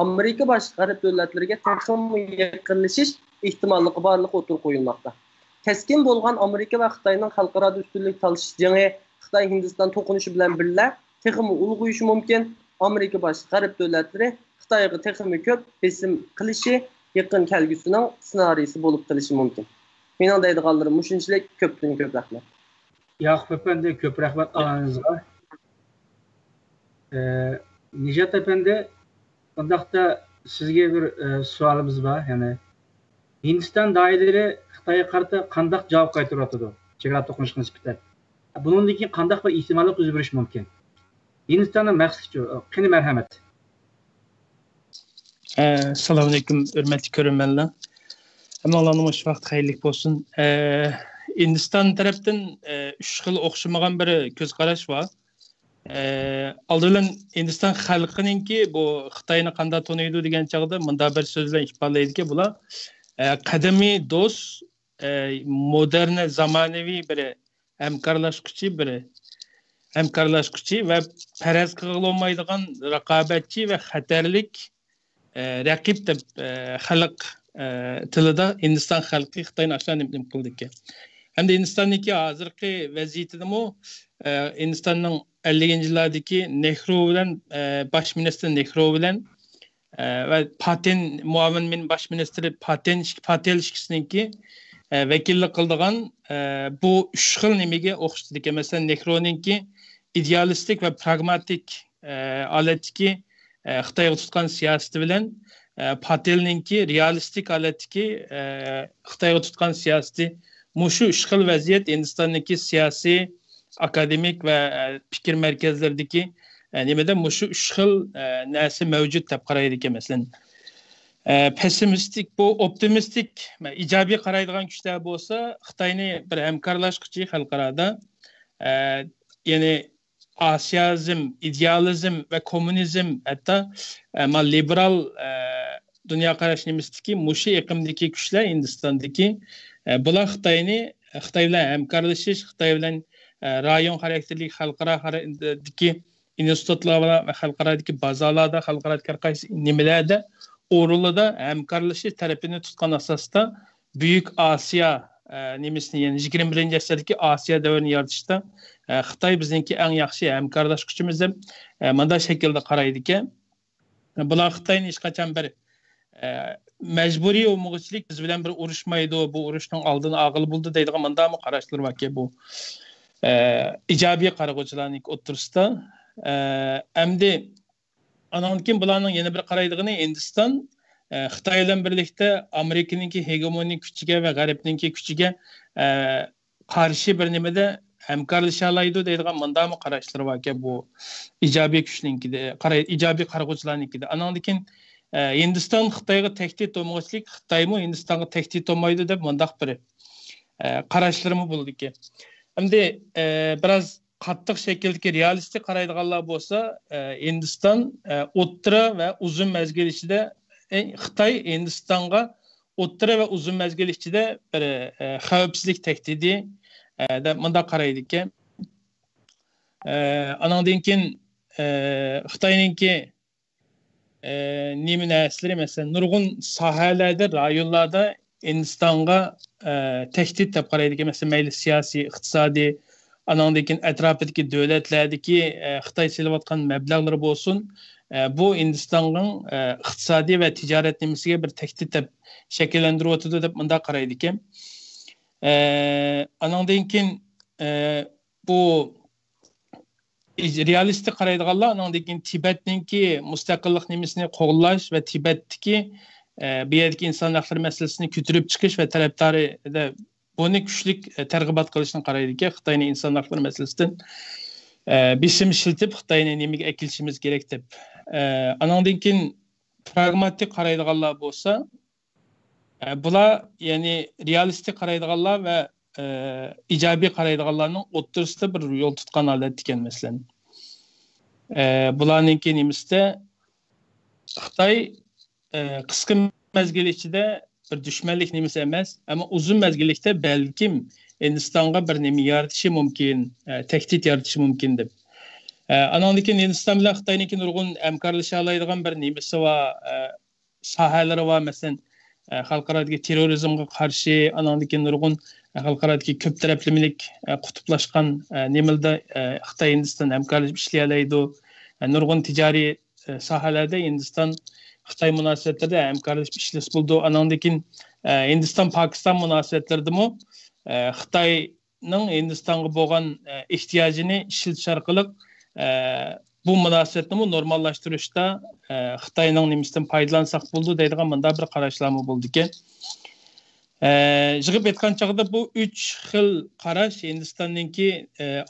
Amerika boshqa g'arb davlatlariga taqimi yaqinlashish ehtimolligi borligi o'tirib qo'yilmoqda. Keskin bo'lgan Amerika va Xitoyning xalqaro ustunlik talashish jangi Xitoy Hindiston to'qinishi bilan birga taqimi ulg'ayishi mumkin. Amerika boshqa g'arb davlatlari Xitoyga taqimi ko'p besim qilishi yaqin kelgusining ssenariysi bo'lib qilishi mumkin. Mening deydiganlarim mushunchalik ko'pdan ko'p rahmat. Yaqub efendi ko'p rahmat alanizga. Nijat efendi, bundaqda sizga bir savolimiz bor. Ya'ni Hindiston doiralari Xitoyga qarata qanday javob qaytaryotdi? Chegara to'qinishga nisbatan. Bundan keyin qanday bir ehtimollik yuz berishi mumkin? Hindistonning maqsadi qani marhamat. Assalomu alaykum, hurmatli ko'ruvchilar. Hammalarning shu vaqt xayrlik bo'lsin. Hindiston tarafdan 3 xil o'xshamagan bir ko'z qarash bor. Aldılan Hindiston xalqininki bu Xitoyni qanday tanıydı degan chaqda bunda bir so'z bilan ifodalaydi ki bular qadimiy do'st, modern zamonaviy bir hamkorlashuvchi va faraz qilolmaydigan raqobatchi va xatarlik raqib deb xalq tilida Hindiston xalqi Xitoyni ashani qildi ki. Hem de Hindistan'daki hozirgi vaziyatidami Hindistan'ның 50-ci yıllardaki Nehru bilan baş minister Nehru bilan ve Patel muavin baş ministeri Patel ikisininki vekillik qildigan bu 3 xil nimaga o'xshaydi ki, mesela Nehru'ninki idealistik ve pragmatik aletki Xitoyga tutgan siyosati bilan Patelninki realistik aletki Xitoyga tutgan siyosati Muşu 3 xil vaziyat Hindistan'daki siyasi, akademik ve fikir merkezlerdeki nimede muşu 3 xil nasi mevcut deb qaraydi ki, mesela pessimistik, bu optimistik, icabi qaraydigan kuchlar bo'lsa, Xitoyni bir hamkorlashuvchi xalqarada, yani Asiyazm, idealizm ve komünizm, hatta liberal dünya qarashimizki muşu iqimdagi kuchlar Hindistondagi bular Xitoyni Xitoy bilan hamkorlashish, Xitoy bilan rayon xarakterli xalqaro xarakterdagi institutlar va xalqarodagi bazalarda, xalqarodagi har qaysi nimalarda o'rinlarda hamkorlashish tarafini tutgan asosda Buyuk Osiyo nimasini, ya'ni 21 asrdagi Osiyo davrini yaratishda Xitoy bizningki eng yaxshi hamkorlashuvchimiz deb mana shaklda qaraydi ekan. Bular Xitoyning hech qachon bir majburiy o'mug'chilik biz bilan bir urushmaydi, bu urushning oldini og'il bo'ldi deydigan mandami qarashlar var ki bu ijobiy qarag'uvchilarning o'tirisida. Endi andan keyin bularning yana bir qaraydigani Hindiston Xitoy bilan birlikda Amerikaningki hegemonik kuchiga va G'arbningki kuchiga qarshi bir nimada hamkorlasha oladi deydigan mandami qarashlar var ki bu ijobiy kuchninkida, ijobiy qarag'uvchilarninkida. Andan keyin Hindiston Xitoyga tehdit olmoqchilik, Xitoymi Hindistonga tehdit olmaydi deb mundaq bir qarashlarım bo'ldi ki. Endi biraz qattiq shakldagi realistik qaraydiganlar bo'lsa, Hindiston o'rta va uzun mezgil ichida Xitoy Hindistonga o'rta va uzun mezgil ichida bir xavfsizlik tehdidi deb mundaq qaraydi ekan. Andan keyin Xitoyninki nima narsalar masalan nurg'un sohalarda, rayonlarda Hindistonga tehdit deb qaraydi ekan. Masalan, mayli siyosiy, iqtisodiy, andan keyin atrofidagi davlatlardagi Xitoy selayotgan mablag'lar bo'lsin, bu Hindistonning iqtisodiy va tijorat nimasiga bir tehdit deb shakllantiryotdi deb bunday qaraydi ekan. Andan keyin bu realistik qaraydiganlar andan keyin Tibetninki mustaqillik nimasini qo'llash va Tibetdagi bu yerdagi inson haqlari masalasini ko'tarib chiqish va tarafdorida buni kuchlik targ'ibot qilishni qaraydi ekan. Xitoyning inson haqlari masalasidan bisim ishlatib Xitoyni nimaga akilishimiz kerak deb. Andan keyin pragmatik qaraydiganlar bo'lsa, bular ya'ni realistik qaraydiganlar va ijobiy qaraydiganlarning o'rtasida bir yo'l tutgan holat ekan masalan. Bularninki nimasida Xitoy qisqa mezgil ichida bir dushmanlik nimasi emas, ammo uzun mezgillikda balkim Hindistonga bir nima yaratishi mumkin, tehdit yaratishi mumkin deb. Andan keyin Hindiston bilan Xitoyninki nurg'un hamkorlasha oladigan bir nimasi va sohalari va masalan xalqarodagi terrorizmga qarshi, andan keyin nurg'un xalqarodagi ko'p taraflamilik qutblashgan nimalda Xitoy Hindiston hamkorlashib ishlay oladi. Nurg'un tijoriy sohalarda Hindiston Xitoy munosabatlarida hamkorlashib ishlash bo'ldi. Andan keyin Hindiston Pokiston munosabatlaridami Xitoyning Hindistonga bo'lgan ehtiyojini ishlatish orqali bu munosabatni normallashtirishda Xitoyning nimasidan foydalansak bo'ldi deydigan bunday bir qarashlarmi bo'ldi ekan. Yig'ib aytgan chog'da bu 3 xil qarash Hindistonninki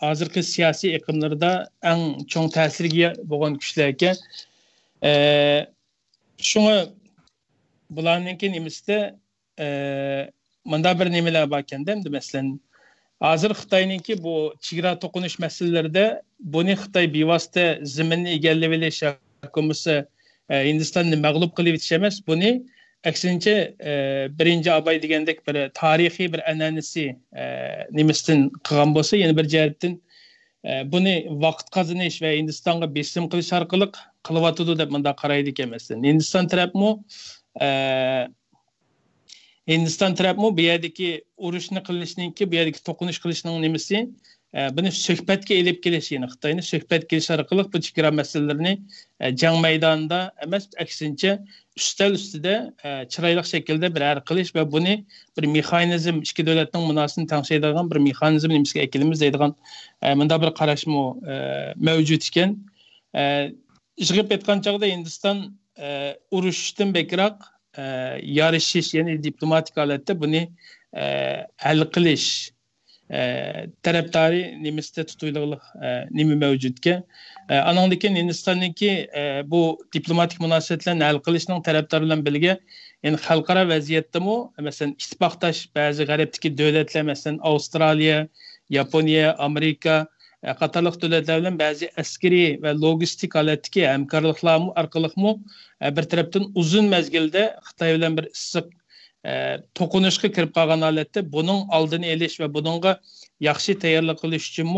hozirgi siyosiy iqlimlarda eng cho'ng ta'sirga bo'lgan kuchlar ekan. Şuna bularninki nimasida manda bir nimalar bor ekan demdi masalan. Hozir Xitoyninki bu chegara to'qinish masalalarida buni Xitoy bevosita zaminni egallab olish hukumati Hindistonni mag'lub qilib etish emas, buni aksincha birinchi Abay degandek bir tarixiy bir an'anasi nimasidan qilgan bo'lsa, yana bir jihatdan buni vaqt qozonish va Hindistonga besim qilish orqali qilyotdi deb bunda qaraydi ekan masalan. Hindiston tarafmi bu yerdagi urushni qilishninki, bu yerdagi to'qinish qilishning nimasi buni suhbatga elib kelish, ya'ni Xitoyni suhbatga kelish orqali bu chegara masalalarini jang maydonida emas, aksincha ustal ustida chiroyli shaklda bir hal qilish va buni bir mexanizm, ikki davlatning munosabatini tangshaydigan bir mexanizm nimasiga akilimiz deydigan bunda bir qarashmi mavjud ekan. Yig'ib aytgan chog'da Hindiston urushdan bekroq yarashish, ya'ni diplomatik holatda buni hal qilish tarafdori nimasida tutuyliq nima mavjudga. Andan keyin Hindistonninki bu diplomatik munosabatlarni hal qilishning tarafdori bilan birga, ya'ni xalqaro vaziyatdami, masalan, ittifoqdosh ba'zi g'arbdagi davlatlar, masalan, Avstraliya, Yaponiya, Amerika qatorliq davlatlar bilan ba'zi askariy va logistik holatdagi hamkorliklar orqali bir tarafdan uzun mezgilda Xitoy bilan bir issiq to'qinishga kirib qolgan holatda buning oldini olish va buningga yaxshi tayyorlik qilish uchun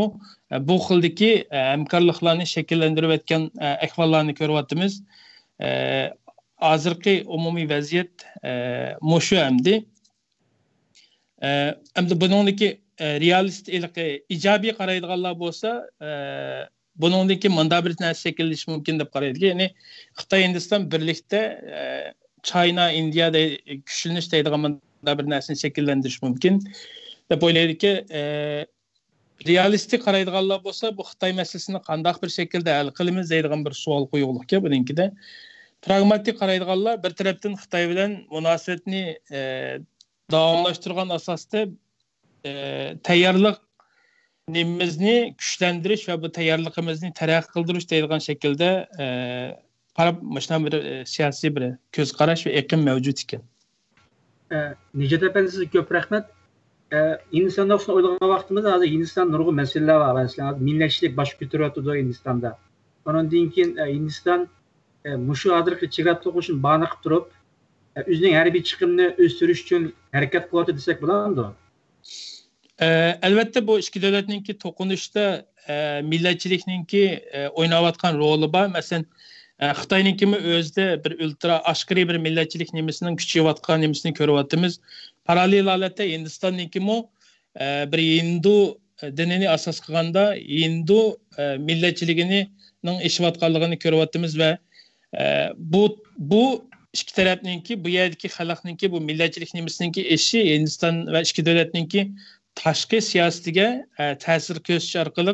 bu xildagi hamkorliklarni shakllantirib o'tgan ahvollarni ko'ryapmiz. Hozirgi umumiy vaziyat mushu hamdi. Hamda buningdagi realist ijobiy qaraydiganlar bo'lsa, buningdagi munda bir narsa shakllanishi mumkin deb qaraydi. Ya'ni Xitoy Hindiston birlikda China, Indiyada kuchlanish deydigan munda bir narsani shakllantirish mumkin deb o'ylaydiki, realistik qaraydiganlar bo'lsa, bu Xitoy masalasini qanday bir shaklda hal qilamiz deydigan bir savol qo'yuqlikka bunikida. Pragmatik qaraydiganlar bir tarafdan Xitoy bilan munosabatni davomlashtirgan asosda tayyorligimizni kuchlantirish va bu tayyorligimizni taraqqiy qildirish deydigan shaklda mana bir siyosiy bir ko'z qarash va iqlim mavjud ekan. Necdet Efendi sizga ko'p rahmat. Hindistonda o'zini o'ylagan vaqtimizda hozir Hindiston nurg'un masalalar bor. Masalan, millatchilik bosh ko'taryapti Hindistonda. Ondan keyin Hindiston mushu hozirgi chegara to'qishini bana qilib turib, o'zining harbiy chiqimini o'stirish uchun harakat qilyapti desak bo'ladimi? Albatta bu ikki davlatninki to'qinishda millatchilikninki o'ynayotgan roli bor. Masalan, Xitoyninkimi o'zida bir ultra oshkora bir millatchilik nimasining kuchayotgan nimasini ko'ryapmiz. Parallel holatda Hindistonninkimi bir Hindu dinini asos qilganda Hindu millatchiligining ishlayotganligini ko'ryapmiz va bu ikki tarafninki bu yerdagi xalqninki bu millatchilik nimasininki eshi Hindiston va ikki davlatninki tashqi siyosatiga ta'sir ko'rsatish orqali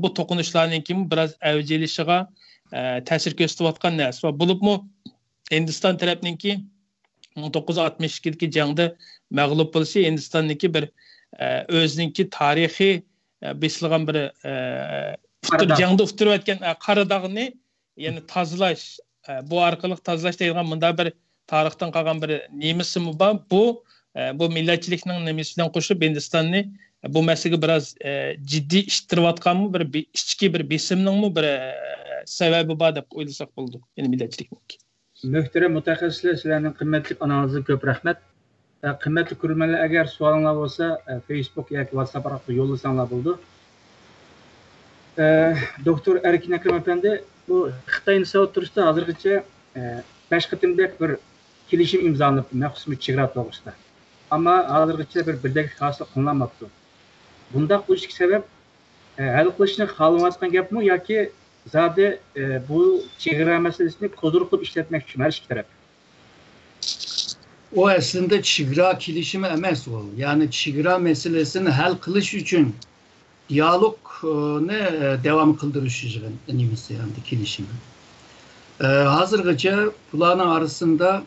bu to'qinishlarninki biroz avjilishiga ta'sir ko'rsatayotgan narsa. Bo'libmi Hindiston tarafninki 1962dagi jangda mag'lub bo'lishi Hindistonniki bir o'zininki tarixiy besilgan bir jangda utirib o'tgan qora dog'ni ya'ni tozalash, bu orqali tozalash deydigan bunda bir tarixdan qolgan bir nemisimi bor. Bu millatchilikning nimasidan qo'shib Hindistonni bu masalaga biroz jiddiy ishtirayotganmi bir ichki bir besimningmi bir sababi bor deb o'ylasak bo'ldi. Ya'ni millatchilikning. Muhtaram mutaxassislar, sizlarning qimmatli analiziga ko'p rahmat. Qimmatli ko'ruvchilar, agar savolinglar bo'lsa, Facebook yoki WhatsApp orqali yo'llasanglar bo'ldi. Doktor Erkin Akram efendi, bu Xitoyning o'tirishda hozirgacha 5 qatimdek bir kelishim imzolanib, maxsus chegara to'g'risida. Ammo hozirgacha bir birdek hosil qilinmabdi. Bundaq bo'lishga sabab hal qilishni xohlayotgan gapmi yoki zade bu chegara meselesini kodur qilib ishlatmak uchun her iki taraf? O aslında chegara kelishimi emas o. Yani chegara meselesini hal qilish uchun diyalogni devam qildirish uchun nimasi yani kelishimi. Hozirgacha bularning arasında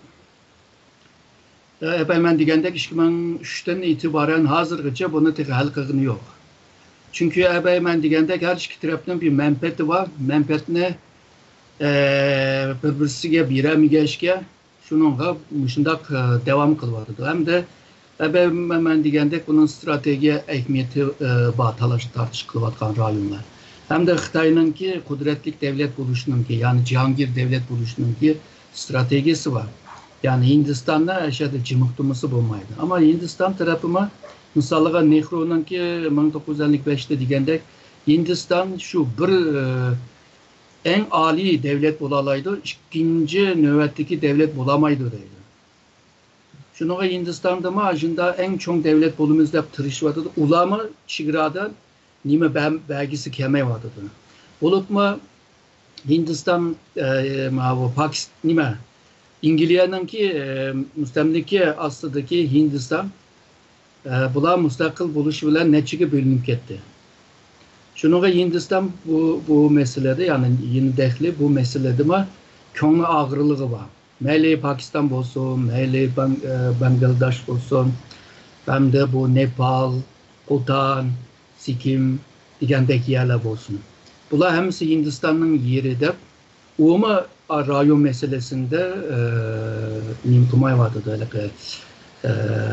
ben degandek 2003'ten itibaren hazırgacha buni hal qilgani yo'q. Çünkü ben degandek her iki tarafdan bir menfaati var. Menfaatini bir-birisiga beramagashga shuningga shundoq devam qilyapti. Hamda ben degandek bunun strategiya ahamiyati bor talash tartish qilayotgan rayonlar. Hamda Xitoyninki qudratli davlat bo'lishininki, ya'ni Jahongir davlat bo'lishininki strategiyasi var. Yani Hindistan'da aşağıda cimiktumisi bo'lmaydi. Ama Hindistan tarafıma misalga Nehru'nunki 1955'te degandek Hindistan şu bir en ali devlet bo'lalaydı, ikinci növbetdeki devlet bo'lamaydı deydi. Şunuğa Hindistan'da mı ajında en çok devlet bo'limiz deb tirishibdi. Ulama chegaradan nima belgisi kelmayapti. Bo'libmi Hindistan Pakistan nima İngilizce'ninki müstemleke aslındaki Hindistan bular müstakil buluşu bilen neçige bölünüp gitti. Şunuğa Hindistan bu meselede yani yeni dehli bu meselede mi köngü ağırlığı var. Meyli Pakistan olsun, meyli Bangladesh olsun, hem de bu Nepal, Bhutan, Sikkim degandeki yerler olsun. Bular hepsi Hindistan'ın yeri de Uma rayon meselesinde nimtumay vardı da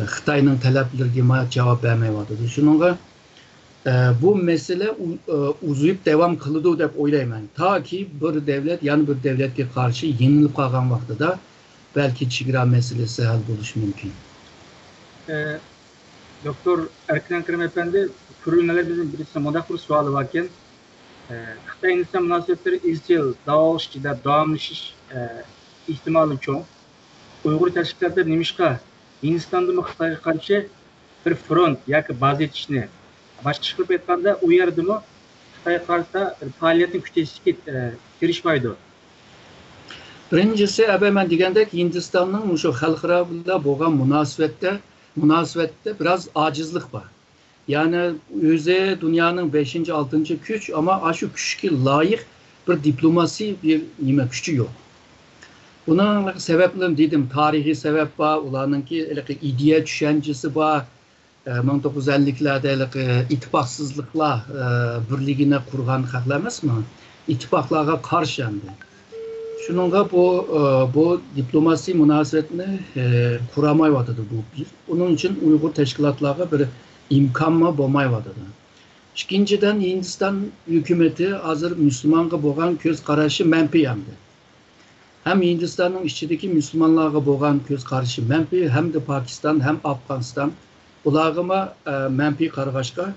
Xitayning talablariga javob bermayapti. Shuningga bu mesele uzayib devam qiladi deb o'ylayman. Taki bir davlat yana bir davlatga qarshi yenilib qolgan vaqtida balki chegara meselesi hal bo'lishi mumkin. Doktor Erkin Akram Efendi, kurulmelerimizin birisinde modak bir sualı varken, Xitay-Hindistan münasebetleri izcil, davamlaşış ihtimalin çoğu. Uygur teşkilatları nemişka Hindistan'da mı Xitay'a karşı bir front, yani bazı yetişini başka çıkıp etmende uyardı mı Xitay'a karşı da faaliyetin küçleşik girişmaydı. Birincisi, ben degandek Hindistan'ın şu halkara bilan bo'lgan münasebette biraz acizlik var. Yani özü dünyanın 5. 6. güç ama şu güçke layık bir diplomasi bir nime gücü yok. Bunun sebeplerini dedim, tarihi sebep var, ularınki ideya düşüncesi var. 1950'lerde ittifaqsızlıklar birliğine kurgan halklar emasmi? İttifaqlarga karşı hem de. Şununla bu diplomasi münasebetini kuramayvadı bu bir. Onun için Uygur teşkilatlarga bir imkan mı bo'lmayvadı. İkinciden Hindistan hükümeti hazır Müslümanga bo'lgan göz karşı menfi hamdi. Hem Hindistan'ın içindeki Müslümanlarga bo'lgan göz karşı menfi hem de Pakistan hem Afganistan bularga menfi qarag'ashqa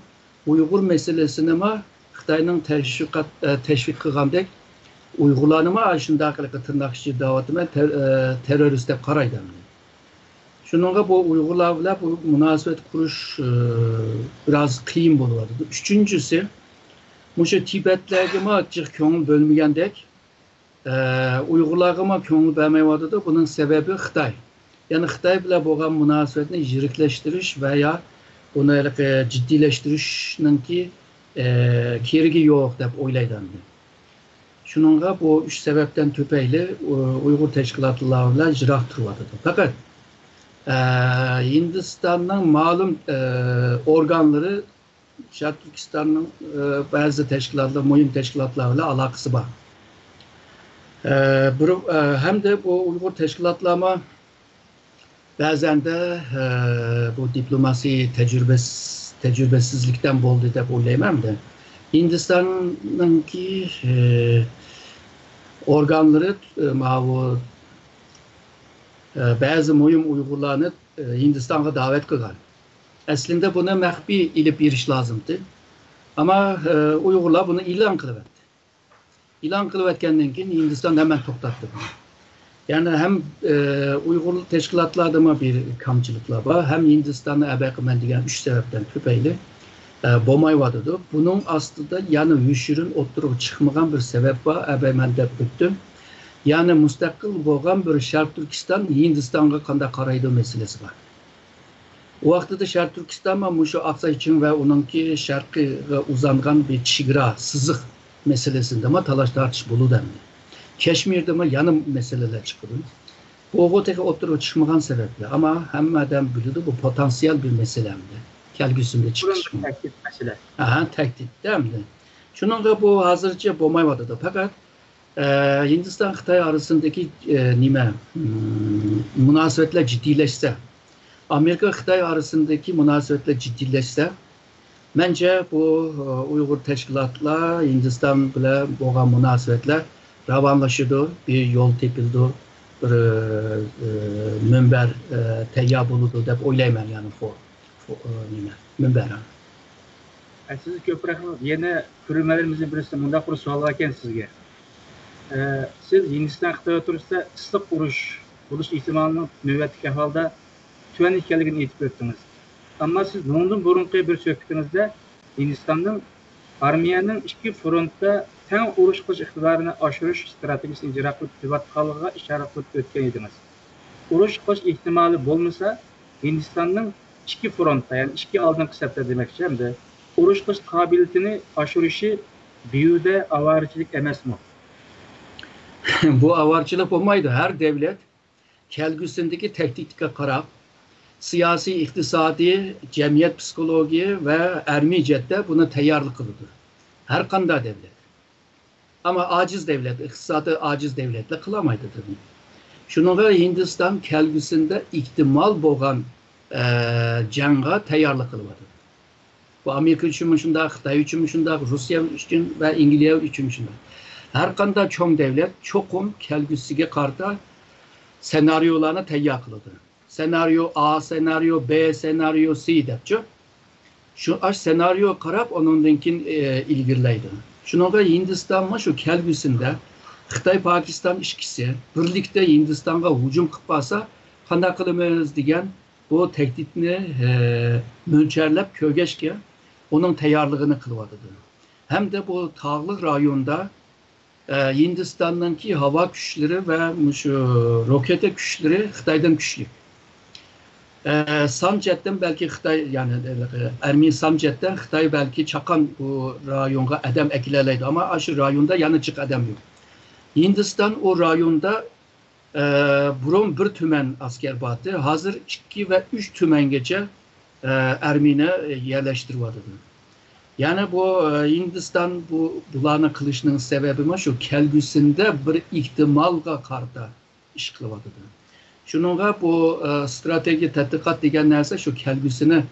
Uygur meselesini ma Xitoyning teşvik qilgandek Uygurlarni ma shundaqlik tırnak içi davatı terörist deb qaraydi. Şununla bu Uygurlar bilan bu münasebet kuruş biraz qiyin bo'ladi. Üçüncüsü, muşu Tibetlerge ma açıq köngül bölmegandek Uygurlarga ma köngül bermeyvadı da bunun sebebi Xitoy. Yani Xitoy bilan bo'lgan münasebetni yirikleştiriş veya bunu ciddileştirişninki kerigi yo'q deb o'ylaydi. Şununla bu üç sebepten tüpeyli Uygur teşkilatları bilan jiroq turibdi. Fakat Hindistan'ın malum organları Şark Türkistan'ın bazı teşkilatlar, mühim teşkilatlarla alakası var. Hem de bu Uygur teşkilatlarına bazen de bu diplomasi tecrübesizlikten boldu deb o'ylayman da. Hindistan'ınki organları bazı mühim Uygurlarını Hindistan'a davet kılgan. Aslında buna mahbi ilip biriş lazımdı. Ama Uygurlar bunu ilan kılıverdi. İlan kılıverkenden ki Hindistan hemen toktattı bunu. Yani hem Uygur teşkilatlarda bir kamçılıklar var, hem Hindistan'ı əbəqimen degan üç sebepten tüpeyli bo'lmayvadı. Bunun aslında yani hüşürün oturup çıkmagan bir sebep var, əbəqimen deb o'tdim. Yani müstakil bo'lgan bir Şark Türkistan Hindistan'a qanday qaraydi meselesi var. O vaqtda Şark Türkistan mı şu Aqsa için ve onunki şarkıga uzangan bir çigra, sızık meselesinde mi talaş tartış buludu. Keşmir'de mi yanım meseleler çıkıyor. Bu Oğut'taki oturup çıkmagan sebeple ama hemmeden biliyordu bu potansiyel bir meselemdi. Kelgüsünde çıkışmıyor. Tehdit mesele. Aha, tehdit değil mi? Şununla bu hazırca bo'lmayvadı da. Fakat Hindistan-Xitay arasındaki münasebetler ciddileşse, Amerika-Xitay arasındaki münasebetler ciddileşse, bence bu Uygur teşkilatla Hindistan bilan bo'lgan münasebetler ravanlaşıdı, bir yol tepildi, bir münber teyya buludu deb o'ylayman yani münber. Siz köprek yeni kurulmelerimizin birisinde bunda bir sual varken sizge. Siz Hindistan Xitoy oturuşda ıslık uruş buluş ihtimalinin növbetlik ahvalda tüven ekanligini aytib o'tdingiz. Ama siz bundan burunqi bir söhbetinizde Hindistan'ın armiyanın iki frontda teng uruş qilish iqtidorini oshirish strategiyasini ijro qilib kelayotganligiga ishora qilib o'tgan edingiz. Urush qilish ehtimoli bo'lmasa, Hindistan'ın iki frontda, yani iki oldingi safda demakchi hamda urush qilish qobiliyatini oshirishi biyuda avarichilik emasmi? Bu avarçılık olmaydı. Her devlet kelgüsündeki tehditke karab, siyasi, iktisadi, cemiyet psikoloji ve ermicette buna teyarlık kılıdır. Her kanda devlet. Ama aciz devlet, iktisadı aciz devletle kılamaydı tabii. Şununla Hindistan kelgüsünde ihtimal boğan canga teyarlık kılıvadı. Bu Amerika üçün şunda, Xitay üçün şunda, Rusya üçün ve İngiliz üçün şunda. Her kanda çoğun devlet çokum kelgüsüge karta senaryolarına teyya kılıdı. senaryo A, senaryo B, senaryo C depçi. Şu aş senaryo qarab onundankin ilgirleydi. Şununla Hindistan'ma şu kelgüsünde Xitay Pakistan işkisi birlikte Hindistan'a hücum qilib qalsa qanday qilamiz degan bu tehditni mönçerlep kögeşke onun tayyorligini qilib hem de bu tağlıq rayonda Hindistan'daki hava güçleri ve şu rokete güçleri Xitay'dan güçlü. Samjet'ten belki Xitay yani Ermeni Samjet'ten Xitay belki çakan bu rayonga adam ekileleydi ama aşı rayonda yanıcık adam yok. Hindistan o rayonda burun bir tümen asker batı. Hazır 2 ve 3 tümen gece Ermeni yerleştirvadı. Yani bu Hindistan bularını kılışının sebebi şu kelgüsünde bir ihtimalga karda iş kılıvadı. Şununla bu strateji tatbikat degen nerse şu kelgüsünü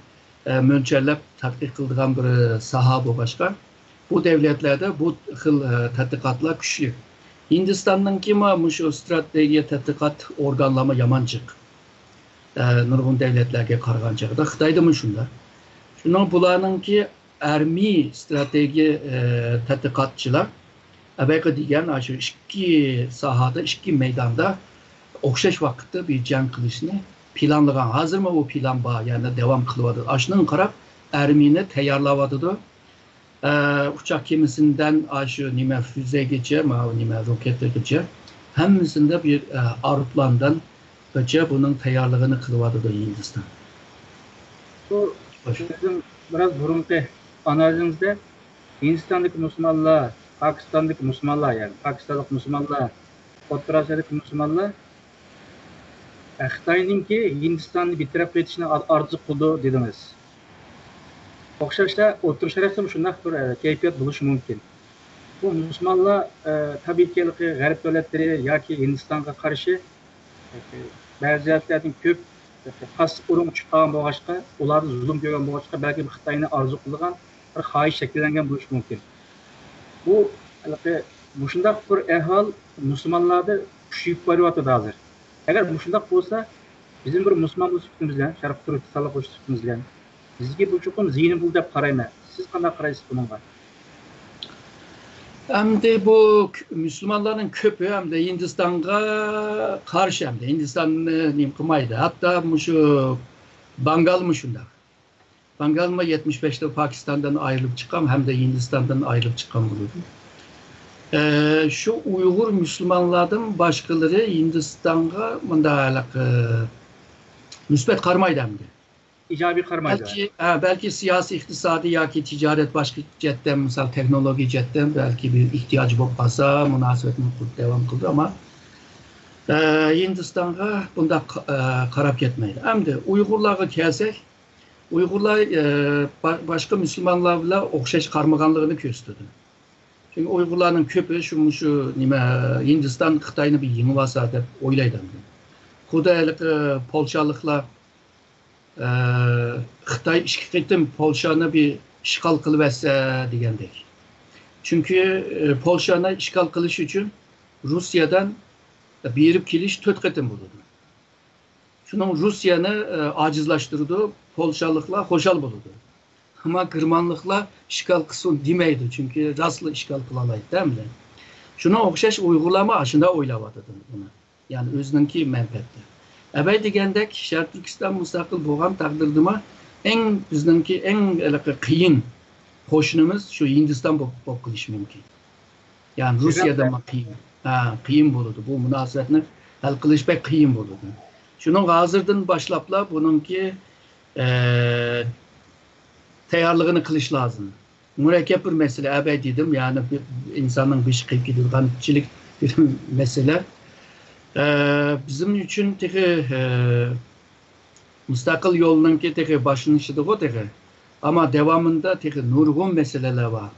mönçerlep tatbik kıldığan bir saha bu başka. Bu devletlerde bu xil tatbikatlar güçlü. Hindistan'dan kim şu strateji tatbikat organlama yamancık. Nurgun devletlerge kargancıkta. Xitay'da mı şunda? Şunun bularının ki Ermi strateji tatbikatçılar belki diyen şu iki sahada, iki meydanda okşaş vakitte bir can kılışını planlayan. Hazır mı bu plan bağ yani devam kılıvadı. Aşının karab Ermeni tayarlavadı. Uçak gemisinden aşı nime füze geçe, nime roketle geçe. Hemmisinde bir aeroplandan geçe bunun tayarlığını kılıvadı Hindistan. Bu bizim biraz burunki analizimizde Hindistan'daki Müslümanlar, Pakistan'daki Müslümanlar yani Pakistan'daki Müslümanlar, Orta Asya'daki Müslümanlar Xitay'ınki Hindistan'ı bitirip etişine arzu kıldı dediniz. Okşaşta Orta Şeref'te şundak bir keyfiyet buluşu mümkün. Bu Müslümanlar tabii ki garip devletleri ya ki Hindistan'a karşı bazı yerlerden köp pas urun çıkan boğaçka, ularda zulüm görgen boğaçka belki bir Xitay'ını arzu kılgan bir xahiş şekillengen buluş mümkün. Bu şundak bir ehval Müslümanlarda kuşuyup varıvatı da hazır. Eğer bu şundak olsa bizim bir Müslüman sütümüzle, şarap turu salak hoş sütümüzle bizge bu çokum zihni bul dep qarayma. Siz qanday qaraysiz bununla? Hem de bu Müslümanların köpü hem de Hindistan'a karşı hem de Hindistan'ı neyim kımaydı. Hatta şu Bangal mı şunda? Bangal mı 75'te Pakistan'dan ayrılıp çıkan hem de Hindistan'dan ayrılıp çıkan bulurdu. Şu Uygur Müslümanlardan başkaları Hindistan'a bunda müsbet karmaydı hem de. İcabi karmaydı. Belki siyasi, iktisadi ya ki ticaret başka cetten, mesela teknoloji cetten belki bir ihtiyacı olmasa münasebetini devam kıldı ama Hindistan'a bunda karap ketmeydi. Hem de Uygurlar'a gelsek, Uygurlar başka Müslümanlarla okşaş karmaganlığını gösterdi. Çünkü Uygurların köpü şu Hindistan Xitay'ını bir yeni vasa dep oylaydı. Kudaylık Polşalıkla Xitay işki qitim Polşanı bir işgal kılıverse degandek. Çünkü Polşanı işgal kılış için Rusya'dan birip keliş 4 qitim buldu. Şunun Rusya'nı acizlaştırdı, Polşalıkla hoşal buldu. Ama Kırmanlıkla işgal kısın demeydi çünkü rastlı işgal kılalaydı değil mi? Şuna okşaş uygulama aşında oylavadı bunu. Yani özününki menfette. Əbəy degəndək Şərq Türkistan müstəqil bolğan taqdirdima bizdənki ən qiyin qoşunumuz şu Hindistan bop qilish mümkün. Yani Rusya'da qiyin boludu. Bu münasibətni hal qilish bək qiyin boludu. Şunun hazırdan başlapla bununki tayarlığını qilish lazım. Mürekkep bir mesele əbəy dedim. Yani insanın bir qıyıb gidiyorgançilik bir mesele. Bizim için teki müstakil yolunun ki teki başlanışıdır o teki. Ama devamında teki nurgun meseleler var.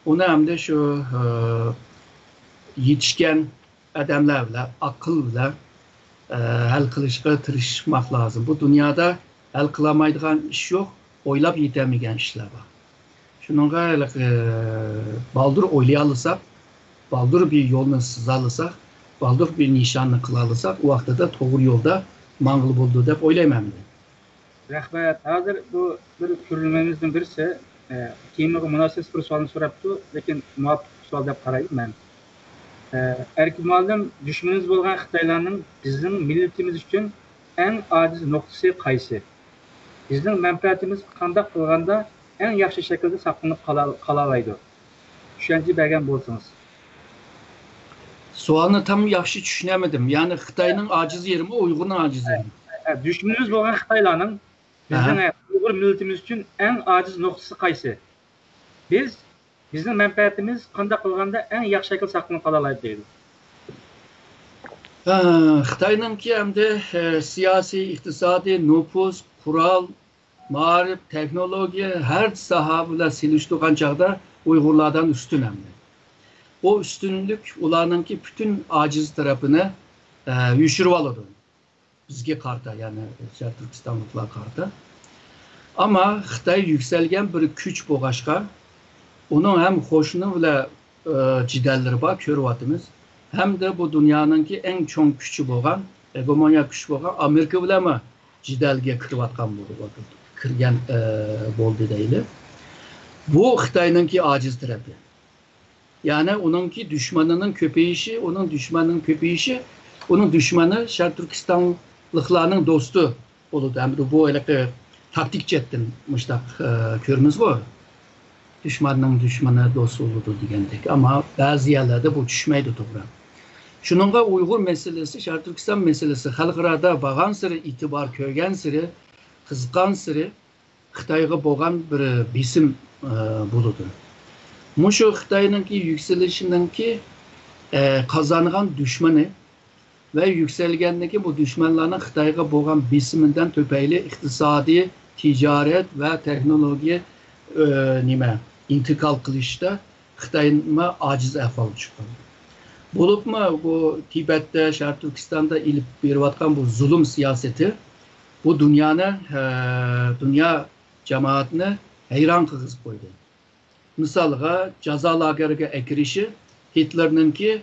Onu hem de şu yetişken adamlarla, akılla hal kılışqa tırışmak lazım. Bu dünyada hal kılamaydıgan iş yok, oylap yetemeyen işler var. Şununla baldur oylayalırsak, baldur bir yolunu sızalırsak, baldur bir nişanlı kılalırsak o vaxtda da doğru yolda mangıl buldu deb o'ylayman. Rahmat. Hozir bu bir ko'rilmamizdan birisi keyingi munosib bir savolni so'rabdi, lekin muvofiq savol deb qarayman men. Erkin muallim, düşmanımız bo'lgan Xitoylarning bizning millatimiz uchun eng ojiz nuqtasi qaysi? Bizning manfaatimiz qanday qilganda eng yaxshi shaklda saqlanib qolalaydi? Tushuncha bergan bo'lsangiz. Savolni tam yaxshi tushunamadim. Ya'ni Xitoyning ojiz yerimi, Uyg'urning ojiz yerimi? Düşmanımız bo'lgan Xitoylarning bizning Uyg'ur millatimiz uchun eng ojiz nuqtasi qaysi? Bizning manfaatimiz qanday qilganda eng yaxshi shaklda saqlanib qolalaydi deydi. Xitoyningki hamda siyosiy, iqtisodiy, nüfus, qurol, ma'rif, texnologiya har soha bilan selishtirgan chog'da Uyg'urlardan ustun hamda. O üstünlük ularninki bütün aciz tarafını yuşurup aldı. Bizge karta yani Türkistanlıklar karta. Ama Xitay yükselgen bir güç boğaşka. Onun hem hoşunu bile cidelleri var, körüvatımız. Hem de bu dünyanınki en çok güçü boğan, hegemonya güçü boğan Amerika bile mi cidelge kırıvatkan buldu. Kırgen boldu değil. Bu Xitay'ınki aciz tarafı. Yani onunki düşmanının köpeyişi, onun düşmanı Şarkı Türkistanlıklarının dostu oldu. Yani bu öyle taktik cettin müştak körümüz bu. Düşmanın dostu oldu diyendik. Ama bazı yerlerde bu düşmeydi toprağa. Şununla Uygur meselesi, Şarkı Türkistan meselesi halkırada bağan sırı, itibar köygen sırı, kızgan sırı, Xitayga boğan bir bisim buludu. Muşu Xitay'ınki yükselişindeki kazanılan düşmanı ve yükselgendeki bu düşmanların Xitayga boğan bisiminden töpeyli iktisadi, ticaret ve teknoloji intikal kılışta Xitay'ın aciz ahval çıkan. Bulup mu bu Tibet'te, Şarkı Türkistan'da ilip bir bu zulüm siyaseti bu dünya cemaatine heyran kız koydu. Misalga caza lagerge ekirişi Hitler'ninki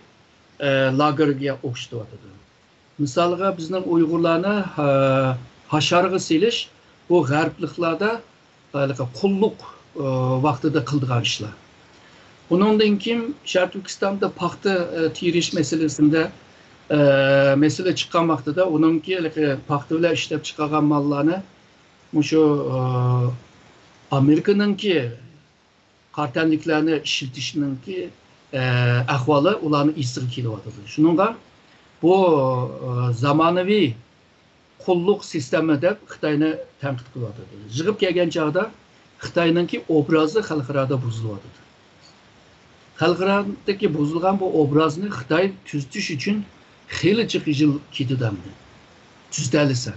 lagerge okştuvatıdı. Misalga bizning Uygurlarına haşargı siliş bu garplıklarda kulluk vaktida kıldıgan işler. Onundan kim Şarkı Türkistan'da paxta tiriş meselesinde mesele çıkan vaktida onunki paxta ile işlep çıkargan mallarını şu Amerika'nınki kartelliklerini işletişinki ahvalı ulanı istir kilovatıdır. Şununla bu zamanevi kulluk sistemi de Xitay'ını tenkit kılatıdır. Jığıp gelgen çağda Xitay'ınki obrazı halkırada bozuluvatıdır. Halkıradaki bozulgan bu obrazını Xitay tüzdüş için xeyli çıkıcıl kitidemdi. Tüzdelisi.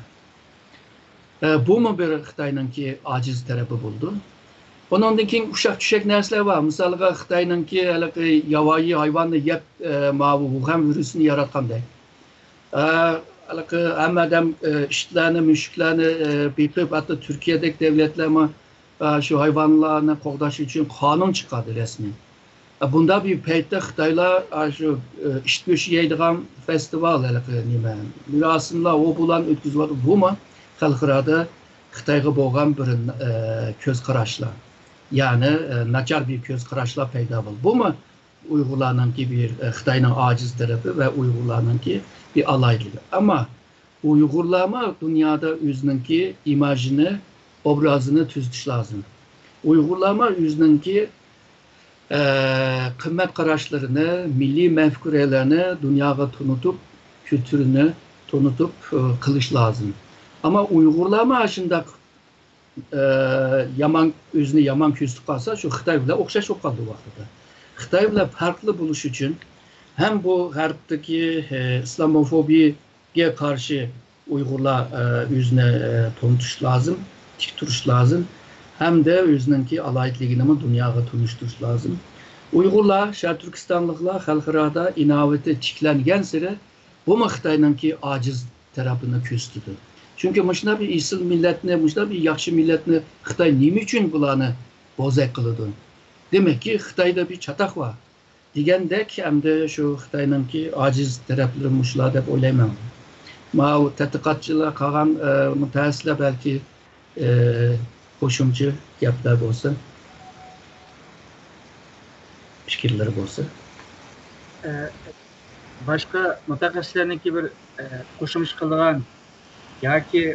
Bu mu bir Xitay'ınki aciz tarafı buldu? Onundan keyin uşak düşek narsalar var. Misalga Xitay'ınki yavayı hayvanı yep Wuhan virüsünü yaratkanday. Hem işlerini, müşklerini bipip hatta Türkiye'deki devletler şu hayvanlarını qoğdaşı için kanun çıkardı resmi. Bunda bir peytte Xitaylar şu iştgöşü yeydiğen festival mirasınlar o bulan ötküzüyordu. Bu mu? Halkırada Xitayga boğan bir köz qaraşlar. Yani naçar bir köz qaraşlar peyda oldu. Bu mu Uygurlarınki bir Xitay'ın aciz tarafı ve Uygurlarınki bir alaylılığı. Ama Uygurlar dünyada özününki imajını, obrazını tüzdüş lazım. Uygurlar özününki kıymet qaraşlarını, milli mefkurelerini dünyaya tanıtıp, kültürünü tanıtıp kılış lazım. Ama Uygurlar aşında özünü yaman küstük kalsa şu Xitay bile okşaş yok kaldı vaxtıda. Xitay bile farklı buluş için hem bu Garp'taki İslamofobiye karşı Uygurlar özüne tanıtış lazım, tik duruş lazım. Hem de özününki alayetliğini dünyaya tanıştırış lazım. Uygurlar, Şarkı Türkistanlıklar halkırada inavete tiklengen sıra bu mu Xitay'ınki aciz tarafını küstüdü. Çünkü mışna bir isil milletine, mışna bir yakşı milletine Xitay nimi için bulanı bozak kılıdı. Demek ki Xitay'da bir çatak var. Digendek hem de şu Xitay'ınki aciz tarafları mışla dep oylayman. Ma tədqiqatçılar qalan mütəxəssislər bəlkə qoşumcu gəplər bolsa, fikirləri bolsa. Başka mütəxəssislərinki bir qoşumuş qılğan yoki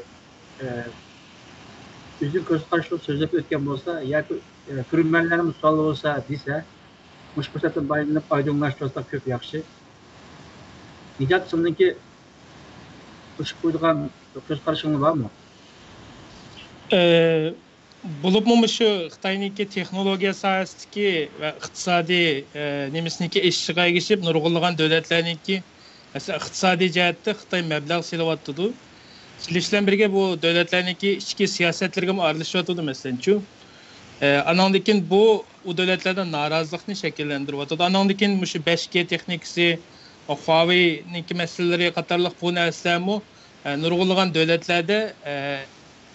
üzün göz qarşılıq sözləp ötken bolsa yoki görünmənlərin sualı olsa dese, bu fürsətdən bayınlanıb aydınlaşdırsa köp yaxşı. Nicat sındaki qoşup qoyduğan göz qarşılığın var mı? Bulupmu şu Xitay'niki texnologiya sahəsidəki və iqtisadi nemisniki eşiğə geçip nurgulluğan dövlətlərinki mesela iqtisadi cəhətdə Xitay məbləğ selavatdıdı. Silişlə birgə bu dövlətlərinki içki siyasətlərə aralışıvatıdı məsələn. Anandikin bu o dövlətlərdən narazılıqını şəkilləndirvatıdı. Anandikin bu 5G texnikisi, Huawei'ninki məsələləri qatarlıq bu nəsləmu nurgulluğan dövlətlərdə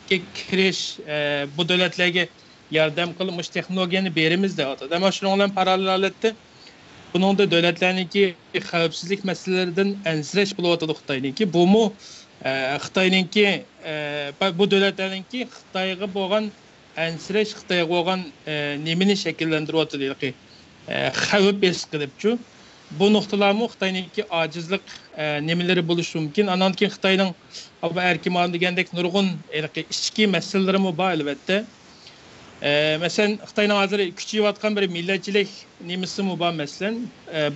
kiriş bu dövlətlərə yardım qılmış texnologiyanı berimiz də atıdı. Amma şununla paralellikdə bunun da dövlətlərinki xavfsizlik məsələlərdən ənsirəş buluvatıdı Xitay'ninki. Bu mu Xitay'ninki bu dövlətlərinki Xitay'a bolğan ənsirəş Xitay'a bolğan nemini şəkilləndirvatıdı ki, xavf his qılıbçı. Bu noktalarmı Xitay'ninki acizlik nemileri buluşu mümkün. Anankin Xitay'nın erkiman degəndək nurgun içki məsələləri mi var elbette. Məsələn, Xitay'nın hazır küçüyüb atqan bir millətçilik nemisi mi var məsələn.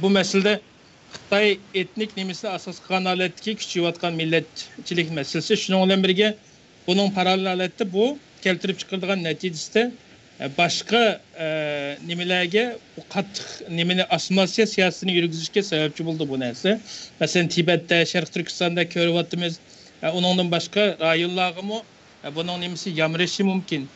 Bu məsələdə Xitay etnik nemisi asas qılan alətki küçüyüb atqan millətçilik məsələsi. Şunun olan birgə bunun paralel alətdə bu keltirib çıxırdığan nəticəsində başka nimelerge qattiq nimeni assimilasiya siyasətini yürgüzüşke sebepçi buldu bu nəsə. Məsələn, Tibet'te, Şərq Türkistan'da görüvatımız, onundan başka rayonlarga mı bunun nimesi yamrışı mümkün.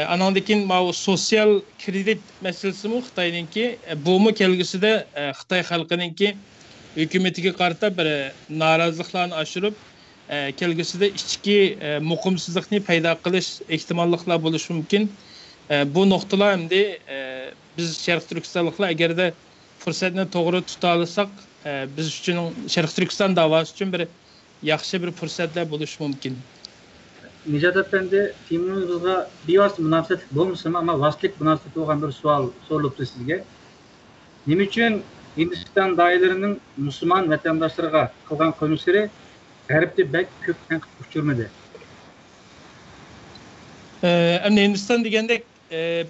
Anandikin o sosyal kredit meselesi mi Xitay'ninki, bu mu kelgisi de Xitay halkınınki hükümetiga qarta bir narazılıqlarını aşırıp kelgisi de içki muqimsizlikni payda qilish ehtimolliklar bo'lishi mumkin. Bu noktalar hem de biz Şərq Türkistanlıqlar eğer de fırsatını doğru tutalırsak biz üçün Şərq Türkistan davası için bir yaxşı bir fırsatlar buluş mümkün. Nicat Efendi, filmimizde bir vasıta münasebet bulmuşsun ama vasıtlık münasebet olan bir sual soruluptu sizge. Nim için Hindistan dairələrinin Müslüman vatandaşlarına kılgan konuşları Garipte bek köp tenkit uçurmadı. Hem Hindistan degəndək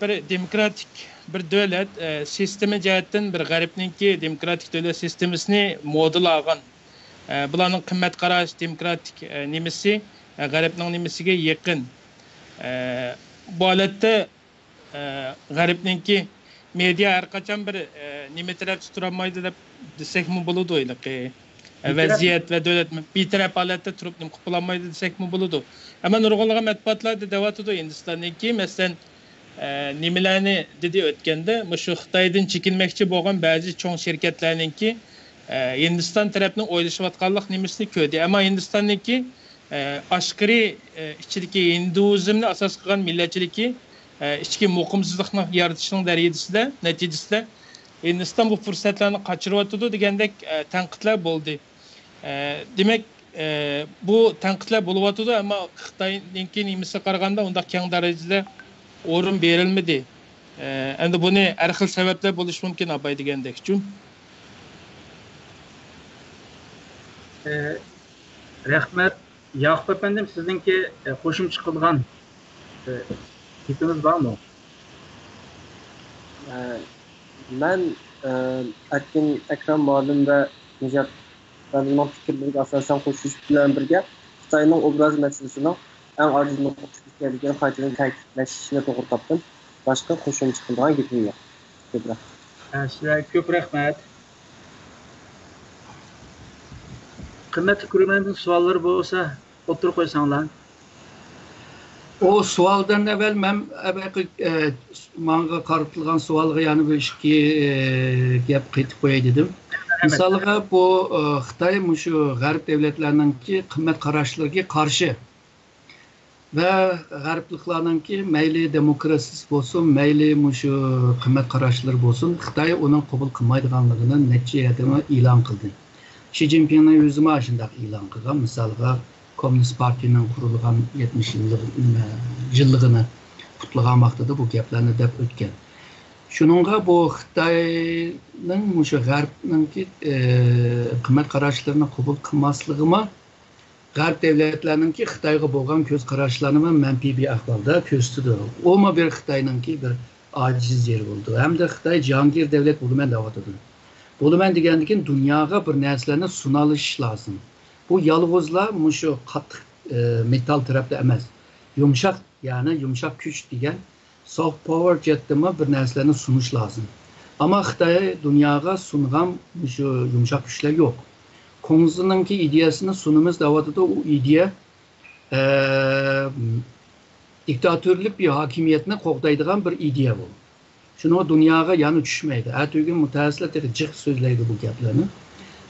bir demokratik bir devlet sistemi cəhətdən bir Garipninki demokratik devlet sistemisini model alğan. Bularning qimmat qarash demokratik nemisi Garipning nemisiga yaqin. Bu holatda Garipninki media har qachon bir nima taraf tuturolmaydi deb desekmi bo'ladi o'ylaqi. Vaziyat ve devlet bir taraf holatda turib nim qilolmaydi desekmi bo'ladi. Ama nurg'unlagan matbuotlarda devatidi Hindistonniki masalan nimalarni dedi o'tganda shu Xitoydan chekinmoqchi bo'lgan ba'zi cho'ng shirkatlarningki Hindiston tarafning o'ylashayotganlik nimasini ko'rdi. Ammo Hindistonniki aşkari ichidagi hinduizmni asos qilgan millatchiligi ichki muqimsizlikni yaratishning darajasida natijasida Hindiston bu fursatlarni qochiryotdi degandek tanqidlar bo'ldi. Demak bu tanqidlar bo'lyotdi, ammo Xitoyninki nimasi qaraganda unda keng darajada o'rin berilmadi. Endi buni har xil sabablar bo'lishi mumkin abay degandek-chu. Rahmat. Yakup efendim sizinki qo'shimcha qilgan fikriniz var mı? Ben Erkin Ekrem Malum ve Nicat Tanrıman fikirleriga asasen qo'shish bilan birga Xitoyning obraz masalasini eng ojiz nuqtaga qaytadan ta'kidlashni to'g'ri topdim. Boshqa qo'shimcha qilgan gapim yo'q. Sizlarga ko'p rahmat. Qimmatli ko'rganlarning savollari bo'lsa, o'tirib qo'ysanglar. O sualdan evvel ben manga qarıtılgan sualga yani bir iki gap qaytib qo'yay dedim. Misalga bu Xitoy şu G'arb devletlerinki qimmat qarashlariga qarshi ve G'arbliklarninki mayli demokrasiyasi bo'lsin, mayli şu qimmat qarashlar bo'lsin, Xitoy uni qabul qilmaydiganligini necha yerdami e'lon qildi. Xi Jinping'in özüme aşındaq ilan qılgan, misalға Komünist Partinin qurulğan 70 yıllığını kutlagan vaxtıda bu geplerini dep ötken. Şununla bu Xitayning şu G'arbninki qimmat qarashlarını qabul qilmaslığıma G'arb devletlerninki Xitayga bo'lgan ko'z qarashlarini manfiy bir ahvolda ko'rsatdi. O'ma bir Xitayninki bir aciz yer bo'ldi. Hamda Xitoy jahongir davlat bo'laman deyotdi. Bo'laman degandan dunyoga bir narsalarni sunalish lozim. Bu yolg'izla shu qattiq metal tarafda emas. Yumshoq, ya'ni yumshoq kuch degan soft power jetdimi bir narsalarni sunish lozim. Ama Xitoy dunyoga sungan shu yumshoq kuchlar yo'q. Konusundaki ideyasını sunumuz davada o ideya diktatörlük bir hakimiyetine qoğdaydıgan bir ideya bu. Şunu dünyaya yanı düşmeydi. Ertügün mütehassılar tek cık sözleydi bu gaplarını.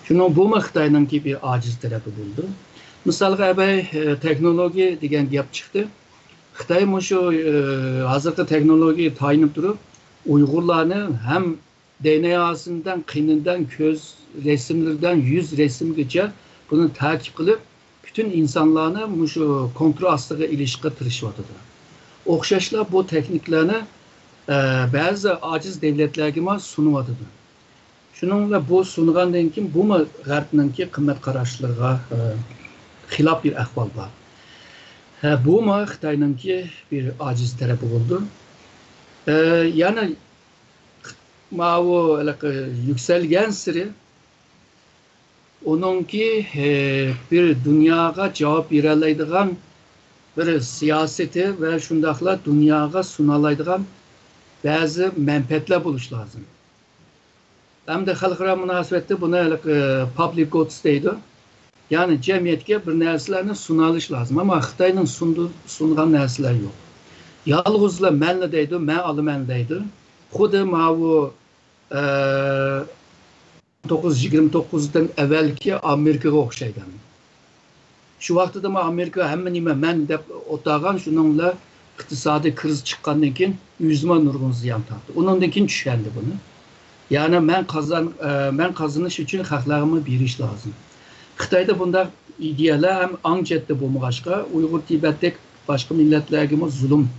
Şunu bu Xitoyningki bir aciz tarafı buldu. Misalga teknoloji degan gap çıktı. Xitoy şu hazırki teknolojiyi tayinib durup Uygurlarni hem DNA'sından, qininden, göz resimlerden, yüz resimgacha bunu takip qilib, bütün insanlarni şu kontrol ostiga ilishga tirishyotir. O'xshashlar bu texniklarni ba'zi aciz davlatlarga sunyapti. Shuningla bu sungandan keyin bu G'arbninki qimmat qarashlarga xilof bir ahvol bor. Bu Xitoyninki bir aciz tarafi bo'ldi. Yani o yükselgen siri onunki bir dünyaya cevap verelaydigan bir siyaseti ve şundakla dünyaya sunalaydigan bazı menfaatler buluş lazım. Hem de halkara münasebette buna public goods deydi. Yani cemiyetke bir narsalarni sunalish lazım ama Xitoyning sungan narsalar yok. Yalğızla mənli deydi, mən alıman deydi. Xuddi bu 1929'dan evvelki Amerika'ya oxşaydı. Şu vaxtda Amerika hemen mən dep otağan şununla iqtisadi kriz çıqqandan keyin yüzüme nurgun ziyan taptı. Onundan keyin düşendi bunu. Yani mən kazanış için xalqlarıma beriş lazım. Xitoyda bunda ideyalar hem anjetde bo'lmag'achqa Uyghur Tibet'te başka milletlerge zulüm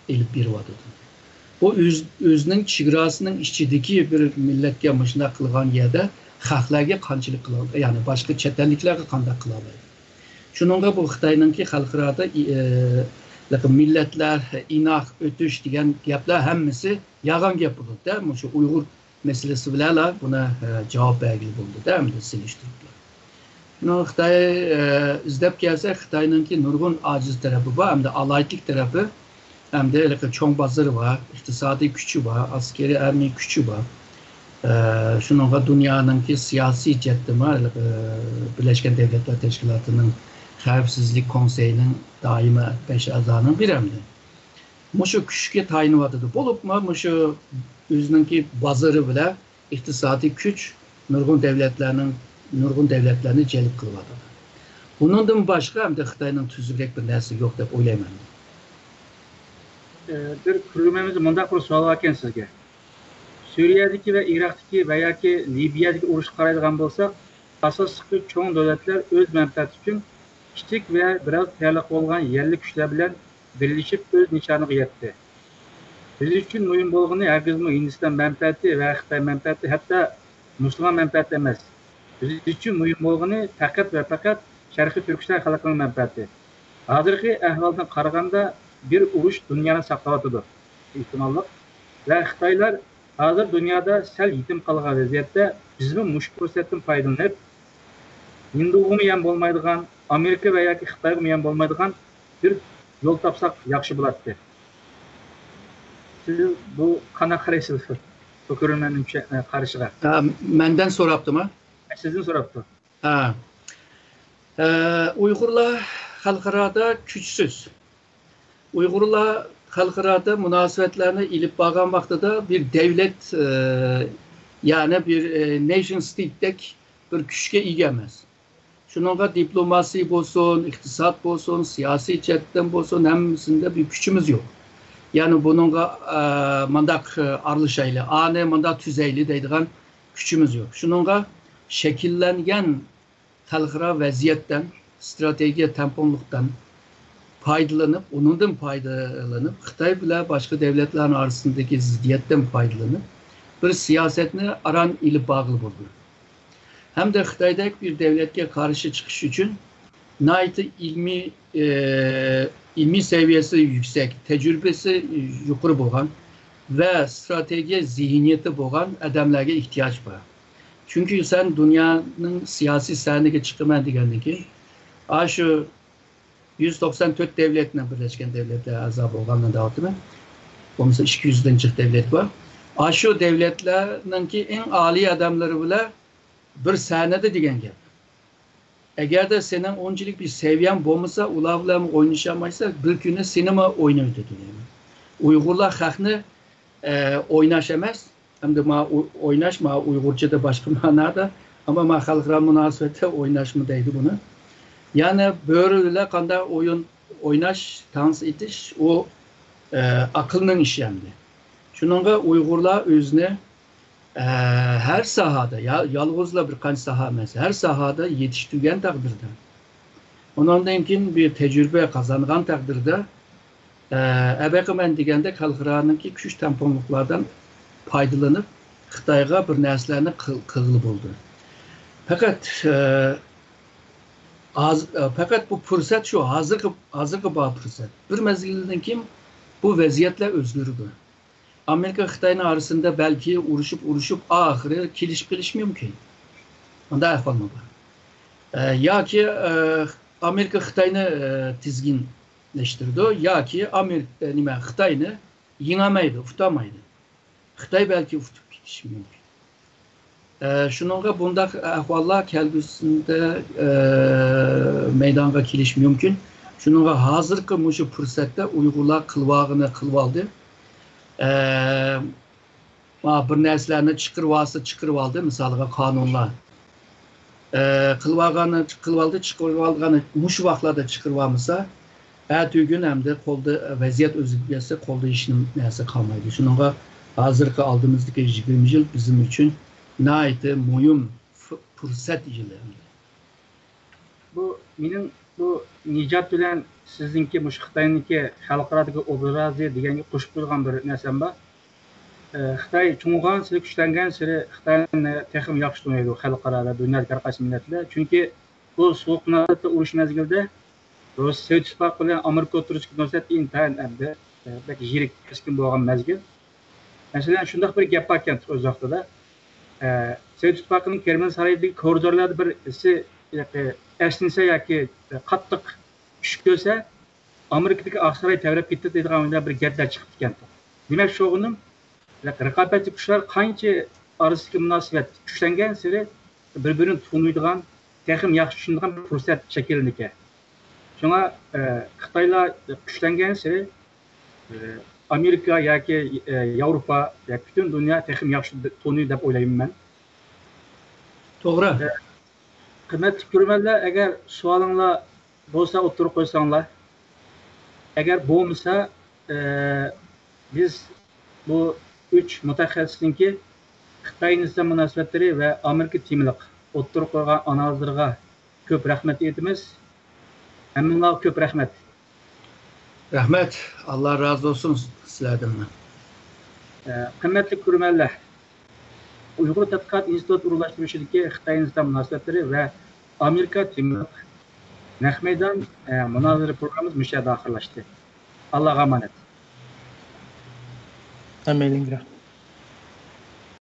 elip bir vadıdır. O özünün çigrasının içindeki bir milletke başına kılgan yerde xalqlarga qanchalik qiladi, yani başka çetelliklerge qanday qiladi. Şununla bu Xitoyningki xalqarada milletler inaq ötüş degan gaplar hammasi yag'an gap bo'ldi. Şu Uyghur meselesi bilan buna cevap belgili bo'ldi da, hamda selishtiriblar. Xitoy izlab kelsa Xitoyningki nurg'un aciz tarafı var, hem de alaytlik tarafı, hem de çoğun bazarı var, iktisadi gücü var, askeri ermi gücü var. Şununla dünyanınki siyasi ceddimi Birleşken Devletler Teşkilatı'nın Xavfsizlik Konseyi'nin daimi 5 azanın bir hem de. Muşu güçke tayini vadıdı. Bolup mu muşu özününki bazarı bile iktisadi güç nurgun devletlerini celip kılmadı. Bundan başka hem de Xitoyning tüzükrek bir narsa yok deb o'ylayman. Bir ko'rgazmamizni mundaq qilib savol ekan sizga. Suriyadagi va Iroqdagi va yoki Libiyadagi urush qaraydigan bo'lsak, asosli cho'ng davlatlar o'z manfaati uchun kichik va biroz tayyorliq bo'lgan yerlik kuchlar bilan birlashib o'z nishoniga yetdi. Biz uchun muhim bo'lgani hargizmi Hindiston manfaati va Xitoy manfaati, hatto musulmon manfaati emas. Biz uchun muhim bo'lgani faqat va faqat Sharqiy Turkiston xalqining manfaati. Hozirgi ahvoldan qaraganda bir urush dunyoni saqlayotidi ehtimolli va Xitoylar hozir dunyoda sal yetim qolgan vaziyatda bizmi mush fursatdan foydalanib Hinduga ham bo'lmaydigan, Amerika va yoki Xitoyga ham bo'lmaydigan bir yo'l topsak yaxshi bo'lardi. Siz bu qanaqa qaraysiz? Bu ko'rmanning qarashiga. Menden soraptı mı? Sizden soraptı. Uygurlar xalqarada güçsüz. Uygurlar xalqarada münasebetlerini ilip bağlan vaxtıda bir devlet, yani bir nation state'dek bir güçke egemez. Şununla diplomasi bolsun, iktisat bolsun, siyasi cetten bolsun, hemmisinde bir gücümüz yok. Yani bununla mandak arlışaylı, ane mandak tüzeyli deydiğen gücümüz yok. Şununla şekillengen xalqaro vaziyatdan, strategiya tamponluqdan faydalanıp, onundan faydalanıp, Xitay bilan boshqa davlatlar arasındaki ziddiyatdan faydalanıp, bir siyasetini aran ilip bağlı buldu. Hem de Xitay'daki bir devletke karşı çıkış için naytı ilmi seviyesi yüksek, tecrübesi yukarı boğan ve strateji zihniyeti boğan adamlarga ihtiyaç var. Çünkü sen dünyanın siyasi sahneye çıkıman degandeki, şu 194 devletine Birleşken Devletler azabı olgandan dağıtımı. Olmasa 200'den çık devlet var. Şu devletlerninki en âli adamları bile bir sahnede degen gap. Eğer de senin onculuk bir seviyen olmasa, ular bilan oynashamaysa, bir günü sinema oynaydı diyeyim. Uygurlar xalqni oynaş emas, hem de oynaş Uygurca'da başka manada, ama xalqaro münasebette oynaş mı deydi bunu. Yani böyle kanda oynaş, dans etiş o akılının işi hem de. Şununla Uygurlar özüne her sahada, yalnızla bir kanç saha mesela, her sahada yetiştirgen takdirde, ondan bir tecrübe kazangan takdirde, ben degende xalqaranınki küç tamponluklardan faydalanıp, Xitayga bir nərslərini qığılıb oldu. Fakat bu fırsat şu, hazırki bağ fırsat. Bir mezgilden kim bu vaziyetle özgürdü. Amerika Xitay'ın arasında belki uruşup ahırı kiliş mümkün. Onda ahvalma var. Ya ki Amerika Xitay'ını tizginleştirdi, ya ki Xitay'ını yenemaydı, utamaydı. Xitay belki utup kiliş mümkün. Şununla bunda ahvallar kelgüsünde meydanga kiliş mümkün. Şununla hazırki muşu fırsatta Uygurlar kılvağını kılvaldı. Bir nərslərini çıkırvaldı, misalga kanunlar. Kılvaldığını muş vaxtlarda çıkırvalmasa, ertüy gün hem de kolda vaziyet özgürlüğü kolda işinin nəyəsə kalmaydı. Şununla hazırki aldığımızdaki 20 yıl bizim için naydı mühim fırsat yıllarında. Bu nicat bilen sizinki bu Xitay'nınki xalqaradagi obrazı degenge qo'shib qo'ygan bir narsam bor. Xitoy cho'ng'an siri kuchlangan siri Xitoyni texim yaxshi taniydi xalqarada dunyodagi har qaysi millatlar. Chunki bu sovuq munosabatda urush mezgilida Sovet ittifoqi bilan Amerika o'rtasidagi munosabat intayin hamda yirik keskin bo'lgan mezgil. Masalan, shundoq bir gap bor ekan o'z vaqtida. Sovet ittifoqining Kreml saroyidagi koridorlarda birisi esnese yoki qattiq tush ko'rsa, Amerikadagi Oqsaroy tavrab ketdi deydigan bir gaplar chiqib ekan. Demak, sho'g'inim raqobatchi kuchlar qancha orasidagi munosabat kuchlangan sari bir-birini taniydigan, texim yaxshi tushunadigan bir fursat shakllanadi ekan. Shunga Xitoylar kuchlangan sari Amerika yoki Yevropa yoki butun dunyo texim yaxshi taniydi deb o'ylayman men. To'g'ri. Qimmatli ko'rmanlar, agar savolinglar bo'lsa o'tirib qo'ysanglar, agar bo'lmasa biz bu 3 mutaxassisniki Xitoy-Hindiston munosabatlari va Amerika timliq o'tirib qo'ygan analizlarga ko'p rahmat aytamiz. Hammaga ko'p rahmat. Rahmat. Allah razı olsun sizlerden. Qimmatli ko'rmanlar, Uyghur Tadqiqot instituti urug'lashtirishidagi Xitoy-Hindiston munosabatlari va Amerika timliq naq maydon munozara programmamiz mushada oxirlashdi. Allohga omonat. Amelingra.